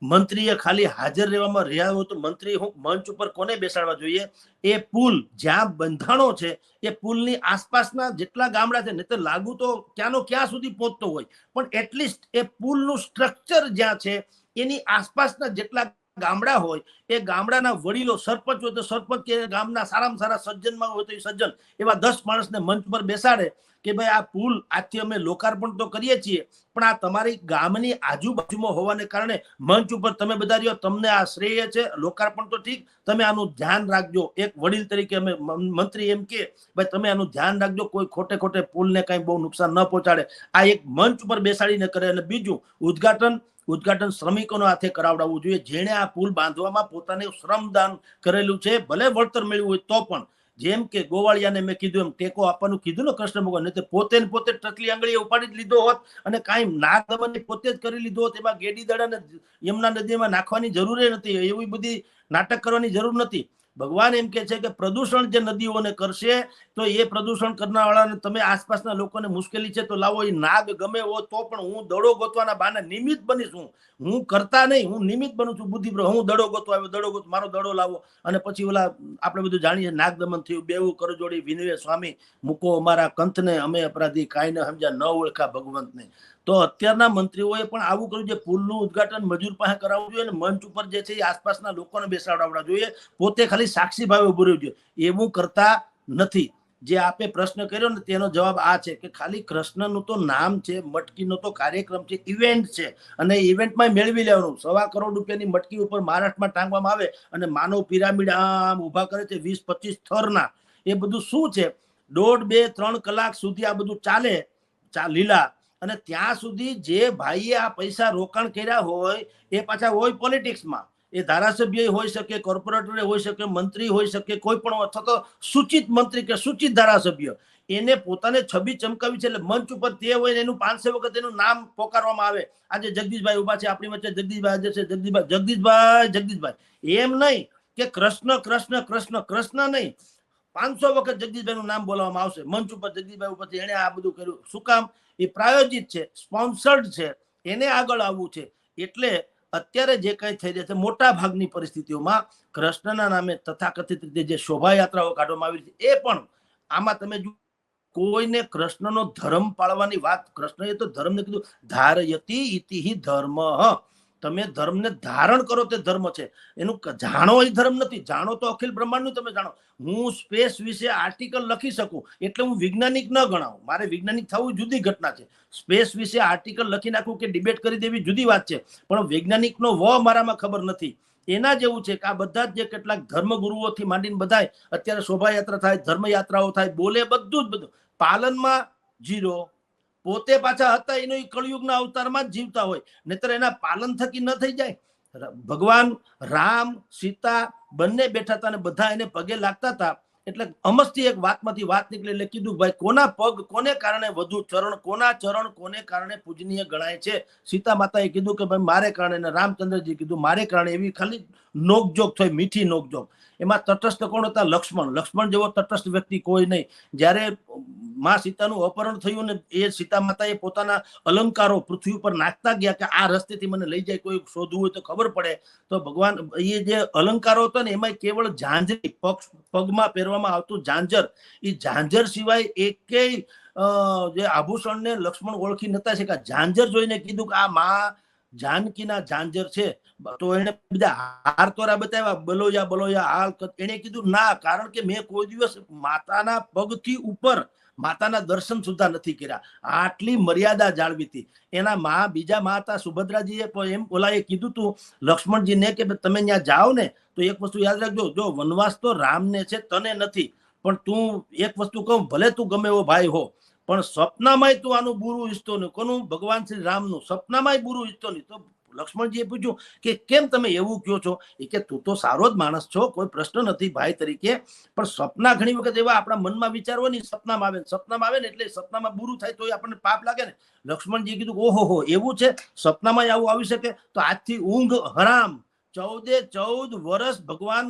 B: મંત્રીએ ખાલી હાજર રહેવામાં રહ્યા હોય તો મંત્રી હું મંચ ઉપર કોને બેસાડવા જોઈએ? એ પુલ જ્યાં બંધાણો છે એ પુલની આસપાસના જેટલા ગામડા છે ને, તો લાગુ તો ક્યાંનો ક્યાં સુધી પહોંચતો હોય, પણ એટલીસ્ટ એ પુલનું સ્ટ્રક્ચર જ્યાં છે એની આસપાસના જેટલા ગામડા હોય એ ગામડાના વડીલો, સરપંચ હોય તો સરપંચ, કે ગામના સારામાં સારા સજ્જનમાં હોય તો એ સજ્જન, એવા 10 માણસને મંચ પર બેસાડે કે ભાઈ આ પુલ આજથી અમે લોકાર્પણ તો કરીએ છીએ, પણ આ તમારી ગામની આજુબાજુમાં હોવાને કારણે મંચ ઉપર તમે બધા રહ્યો, તમને આ શ્રેય છે. લોકાર્પણ તો ઠીક, તમે આનું ધ્યાન રાખજો. એક વડીલ તરીકે અમે મંત્રી એમ કે ભાઈ તમે આનું ધ્યાન રાખજો, કોઈ ખોટે ખોટે પુલને કઈ બહુ નુકસાન ન પહોંચાડે. આ એક મંચ ઉપર બેસાડીને કરે. અને બીજું, ઉદ્ઘાટન શ્રમિકોના હાથે કરાવડાવવું જોઈએ, જેણે આ પુલ બાંધવામાં પોતાને શ્રમદાન કરેલું છે, ભલે વળતર મેળવ્યું હોય તો પણ. જેમ કે ગોવાળિયાને મેં કીધું એમ ટેકો આપવાનું કીધું ને કૃષ્ણ ભગવાન, ને પોતે ટટલી આંગળીએ ઉપાડી જ લીધો હોત અને કાંઈ નાગદમન પોતે જ કરી લીધો હોત. એમાં ગેડી દડાને યમુના નદીમાં નાખવાની જરૂર નથી, એવી બધી નાટક કરવાની જરૂર નથી. ભગવાન એમ કે છે કે પ્રદૂષણ જે નદીઓને કરશે તો એ પ્રદૂષણ કરનારવાળાને તમે આસપાસના લોકોને મુશ્કેલી છે તો લાવો, એ નાગ ગમે હોય તો પણ હું દડો ગોતવાના બાને નિમિત્ત બનીશ. હું કરતા નહીં, હું નિમિત્ત બનું છું. બુદ્ધિ હું દડો ગોતવા આવ્યો, દડો ગોત, મારો દડો લાવો. અને પછી ઓલા આપણે બધું જાણીએ નાગદમન થયું, બેવું કરજોડી વિનવે સ્વામી, મૂકો અમારા કંથને, અમે અપરાધી કાંઈ ન સમજ્યા, ન ઓળખા ભગવંતને. તો અત્યારના મંત્રીઓએ પણ આવું કર્યું છે. પુલનું ઉદ્ઘાટન મજૂર પાસે કરાવવું જોઈએ અને મંચ ઉપર જે છે એ આસપાસના લોકોને બેસાડવા જોઈએ, પોતે ખાલી સાક્ષી ભાવે ઉભું રહેવું જોઈએ. એવું કરતા નથી. જે આપે પ્રશ્ન કર્યો ને તેનો જવાબ આ છે કે ખાલી કૃષ્ણનું તો નામ છે, મટકીનો તો કાર્યક્રમ છે, ઇવેન્ટ છે, અને ઇવેન્ટમાં મેળવી લેવાનું. 1.25 કરોડ રૂપિયાની મટકી ઉપર મહારાષ્ટ્રમાં ટાંગવામાં આવે અને માનવ પિરામિડ આમ ઉભા કરે છે 20-25 થરના. એ બધું શું છે? 1.5, 2, 3 કલાક સુધી આ બધું ચાલે લીલા. અને ત્યાં સુધી જે ભાઈએ આ પૈસા રોકાણ કર્યા હોય એ પાછા હોય પોલિટિક્સમાં. એ ધારાસભ્ય હોઈ શકે, કોર્પોરેટર હોઈ શકે, મંત્રી હોઈ શકે, કોઈ પણ, અથવા તો સૂચિત મંત્રી કે સૂચિત ધારાસભ્ય. એને પોતાને છબી ચમકાવી છે, એટલે મંચ ઉપર તે હોય એનું 500 વખત એનું નામ પોકારવામાં આવે. આજે જગદીશભાઈ ઉભા છે આપણી વચ્ચે, જગદીશભાઈ આજે છે, જગદીશભાઈ. એમ નહીં કે કૃષ્ણ કૃષ્ણ કૃષ્ણ કૃષ્ણ નહીં, 500 વખત જગદીશભાઈ નું નામ બોલવામાં આવશે મંચ ઉપર. જગદીશભાઈ ઉપર એને આ બધું કર્યું. શું કામ? એ પ્રાયોજિત છે, સ્પોન્સર્ડ છે, એને આગળ આવવું છે. એટલે અત્યારે જે કઈ થઈ રહ્યા છે મોટા ભાગની પરિસ્થિતિઓમાં કૃષ્ણના નામે તથાકથિત રીતે જે શોભાયાત્રાઓ કાઢવામાં આવી છે, એ પણ આમાં તમે કોઈને કૃષ્ણનો ધર્મ પાળવાની વાત, કૃષ્ણએ તો ધર્મને કીધું ધારયતિ ઇતિ ધર્મ. તમે ધર્મને ધારણ કરો તે ધર્મ છે. એનું જાણો એ ધર્મ નથી. જાણો તો અખિલ બ્રહ્માંડનું તમે જાણો. હું સ્પેસ વિશે આર્ટિકલ લખી શકું એટલે હું વૈજ્ઞાનિક ન ગણાવું. મારે વૈજ્ઞાનિક થવું જુદી ઘટના છે. સ્પેસ વિશે આર્ટિકલ લખી નાખવું કે ડિબેટ કરી દેવી જુદી વાત છે, પણ વૈજ્ઞાનિકનો મારામાં ખબર નથી. એના જેવું છે કે આ બધા જ જે કેટલાક ધર્મગુરુઓથી માંડીને બધા અત્યારે શોભાયાત્રા થાય, ધર્મયાત્રાઓ થાય, બોલે, બધું જ બધું પાલનમાં જીરો. પોતે પાછા હતા એનો કળિયુગના અવતારમાં જ જીવતા હોય, નહીતર એના પાલન થકી ન થઈ જાય. ભગવાન રામ સીતા બંને બેઠા હતા અને બધા એને પગે લાગતા હતા. એટલે અમસ્તી એક વાતમાંથી વાત નીકળી એટલે કીધું ભાઈ કોના પગ કોને કારણે વધુ ચરણ, કોના ચરણ કોને કારણે પૂજનીય ગણાય છે? સીતા માતાએ કીધું કે ભાઈ મારે કારણે, અને રામચંદ્રજી કીધું મારે કારણે. એવી ખાલી નોકજોક થઈ, મીઠી નોકજોક. એમાં તટસ્થ કોણ હતા? લક્ષ્મણ. લક્ષ્મણ જેવો તટસ્થ વ્યક્તિ કોઈ નહીં. જ્યારે માં સીતાનું અપહરણ થયું ને એ સીતા માતાએ પોતાના અલંકારો પૃથ્વી ઉપર નાખતા ગયા કે આ રસ્તેથી મને લઈ જાય, કોઈ શોધવું હોય તો ખબર પડે. તો ભગવાન એ જે અલંકારો હતા ને એમાં કેવળ ઝાંઝરી, પગમાં પહેરવામાં આવતું ઝાંઝર, એ ઝાંઝર સિવાય એકેય જે આભૂષણને લક્ષ્મણ ઓળખી નતા શક્યા. ઝાંઝર જોઈને કીધું કે આ માં જાનકીના ઝાંઝર છે. તો એને બધા હાર તોરા બતાવ્યા, બલોયા બલોયા હાલ. એને કીધું ના, કારણ કે મેં કોઈ દિવસ માતાના પગથી ઉપર માતાના દર્શન સુદ્ધા નથી કર્યા. આટલી મર્યાદા જાળવી હતી. એના બીજા મા હતા સુભદ્રાજીએ પણ એમ ઓલાએ કીધું તું લક્ષ્મણજીને કે તમે ત્યાં જાઓ ને તો એક વસ્તુ યાદ રાખજો, જો વનવાસ તો રામને છે, તને નથી, પણ તું એક વસ્તુ કહું, ભલે તું ગમે એવો ભાઈ હો, પણ સપનામાંય તું આનું બુરું ઈચ્છતો નહીં. કોનું? ભગવાન શ્રી રામનું. સપનામાંય બુરું ઈચ્છતો નહીં. તો લક્ષ્મણજીએ પૂછ્યું કે કેમ તમે એવું કહો છો? એ કે તું તો સારો જ માણસ છો, કોઈ પ્રશ્ન નથી ભાઈ તરીકે, પણ સપના ઘણી વખત એવા આપણા મનમાં વિચારવો નહીં, સપનામાં આવે ને એટલે સપનામાં બુરું થાય તો આપણને પાપ લાગે ને. લક્ષ્મણજીએ કીધું ઓહો હો, એવું છે? સપનામાં આવું આવી શકે? તો આજથી ઊંઘ હરામ. 14 વર્ષ ભગવાન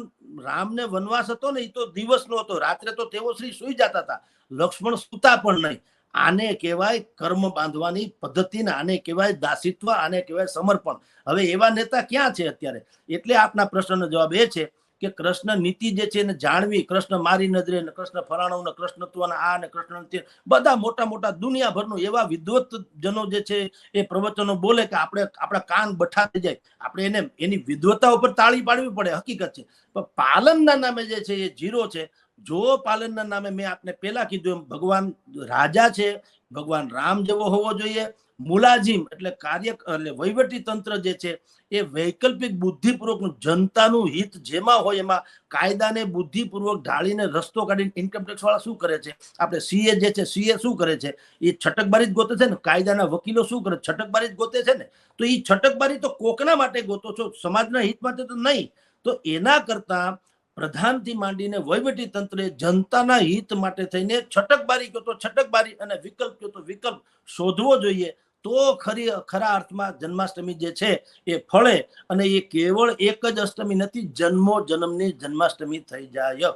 B: રામને વનવાસ હતો ને, એ તો દિવસનો હતો, રાત્રે તો તેઓ શ્રી સુઈ જતા હતા, લક્ષ્મણ સુતા પણ નહીં. આને કહેવાય કર્મ બાંધવાની પદ્ધતિ, ને આને કહેવાય દાસિત્વ, આને કહેવાય સમર્પણ. હવે એવા નેતા ક્યાં છે અત્યારે? એટલે આપના પ્રશ્નનો જવાબ એ છે કે કૃષ્ણ નીતિ જે છે એને જાણવી. કૃષ્ણ મારી નજરે ને કૃષ્ણ ફરાણું ને કૃષ્ણત્વના આ ને કૃષ્ણ બધા મોટા મોટા દુનિયાભરનું એવા વિદ્વત જનો જે છે એ પ્રવચનો બોલે કે આપણે આપણા કાન બઠા થઈ જાય. આપણે એને એની વિદ્વતા ઉપર તાળી પાડવી પડે, હકીકત છે. પણ પાલનના નામે જે છે એ જીરો છે. જો પાલનના નામે મેં આપને પહેલા કીધું એમ ભગવાન રાજા છે, ભગવાન રામ જેવો હોવો જોઈએ. મુલાજીમ એટલે કાર્ય એટલે વહીવટી તંત્ર જે છે એ વૈકલ્પિક બુદ્ધિપૂર્વકનું જનતાનું હિત જેમાં હોય એમાં કાયદાને બુદ્ધિપૂર્વક ઢાળીને રસ્તો કાઢીને ઇન્કમ ટેક્સ વાળા શું કરે છે? આપણે સીએ જે છે, સીએ શું કરે છે? એ છટકબારી જ ગોતે છે ને. કાયદાના વકીલો શું કરે? છટકબારી જ ગોતે છે ને. તો એ છટકબારી તો કોકના માટે ગોતો છો, સમાજના હિત માટે તો નહીં. તો એના કરતા પ્રધાનથી માંડીને વહીવટી તંત્રે જનતાના હિત માટે થઈને છટકબારી કહો તો છટકબારી અને વિકલ્પ કહો તો વિકલ્પ શોધવો જોઈએ. તો ખરા અર્થમાં જન્માષ્ટમી જે છે એ ફળે, અને એ કેવળ એક જ અષ્ટમી નથી, જન્મો જન્મની જન્માષ્ટમી થઈ જાય.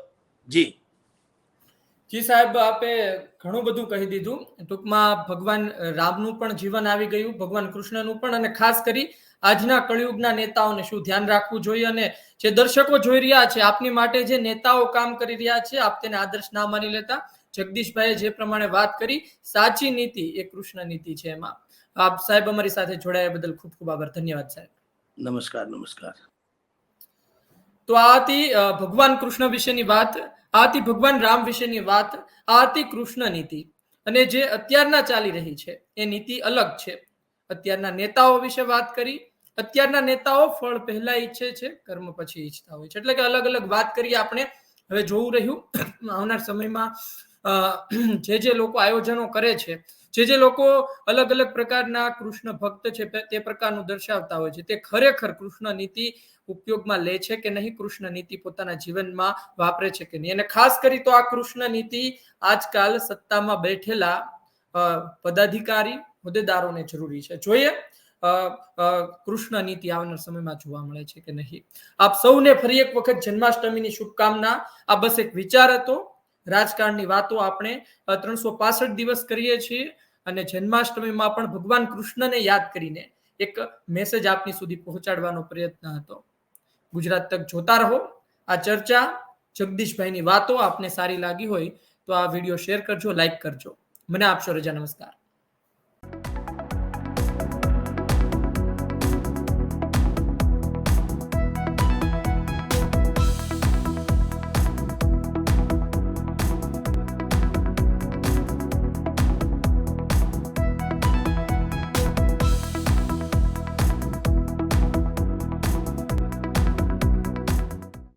A: જી સાહેબ, આપે ઘણું બધું કહી દીધું. ટૂંકમાં ભગવાન રામનું પણ જીવન આવી ગયું, ભગવાન કૃષ્ણનું પણ, અને ખાસ કરી આજના કળિયુગના નેતાઓને શું ધ્યાન રાખવું જોઈએ, અને જે દર્શકો જોઈ રહ્યા છે આપની માટે જે નેતાઓ કામ કરી રહ્યા છે આપ તેને આદર્શ ના માની લેતા. જગદીશભાઈએ જે પ્રમાણે વાત કરી, સાચી નીતિ એ કૃષ્ણ નીતિ છે. એમાં આપ સાહેબ અમારી સાથે જોડાયા બદલ ખૂબ ખૂબ આભાર. ધન્યવાદ સાહેબ.
B: નમસ્કાર. નમસ્કાર.
A: તો આ હતી ભગવાન કૃષ્ણ વિશેની વાત, આ હતી ભગવાન રામ વિશેની વાત, આ હતી કૃષ્ણ નીતિ. અને જે અત્યારના ચાલી રહી છે એ નીતિ અલગ છે. અત્યારના નેતાઓ વિશે વાત કરી. અત્યારના નેતાઓ ફળ પહેલા ઈચ્છે છે, કર્મ પછી ઈચ્છતા હોય છે. એટલે કે અલગ અલગ વાત કરીએ આપણે. હવે જોવું રહ્યું આવનાર સમયમાં જે લોકો આયોજનો કરે છે, જે લોકો અલગ અલગ પ્રકારના કૃષ્ણ ભક્ત છે તે પ્રકારનું દર્શાવતા હોય છે, તે ખરેખર કૃષ્ણ નીતિ ઉપયોગમાં લે છે કે નહીં, કૃષ્ણ નીતિ પોતાના જીવનમાં વાપરે છે કે નહીં. અને ખાસ કરી તો આ કૃષ્ણ નીતિ આજકાલ સત્તામાં બેઠેલા પદાધિકારી હોદ્દેદારોને જરૂરી છે. જોઈએ કૃષ્ણ નીતિ આવનાર સમયમાં જોવા મળે છે કે નહીં. આપ સૌને ફરી એક વખત જન્માષ્ટમીની શુભકામના. આ બસ એક વિચાર હતો. રાજકારણની વાતો આપણે 365 દિવસ કરીએ છીએ, અને જન્માષ્ટમીમાં પણ ભગવાન કૃષ્ણને યાદ કરીને એક મેસેજ આપની સુધી પહોંચાડવાનો પ્રયત્ન હતો. ગુજરાત તક જોતા રહો. આ ચર્ચા, જગદીશભાઈની વાતો આપને સારી લાગી હોય તો આ વિડીયો શેર કરજો, લાઈક કરજો. મને આપશો રજા. નમસ્કાર.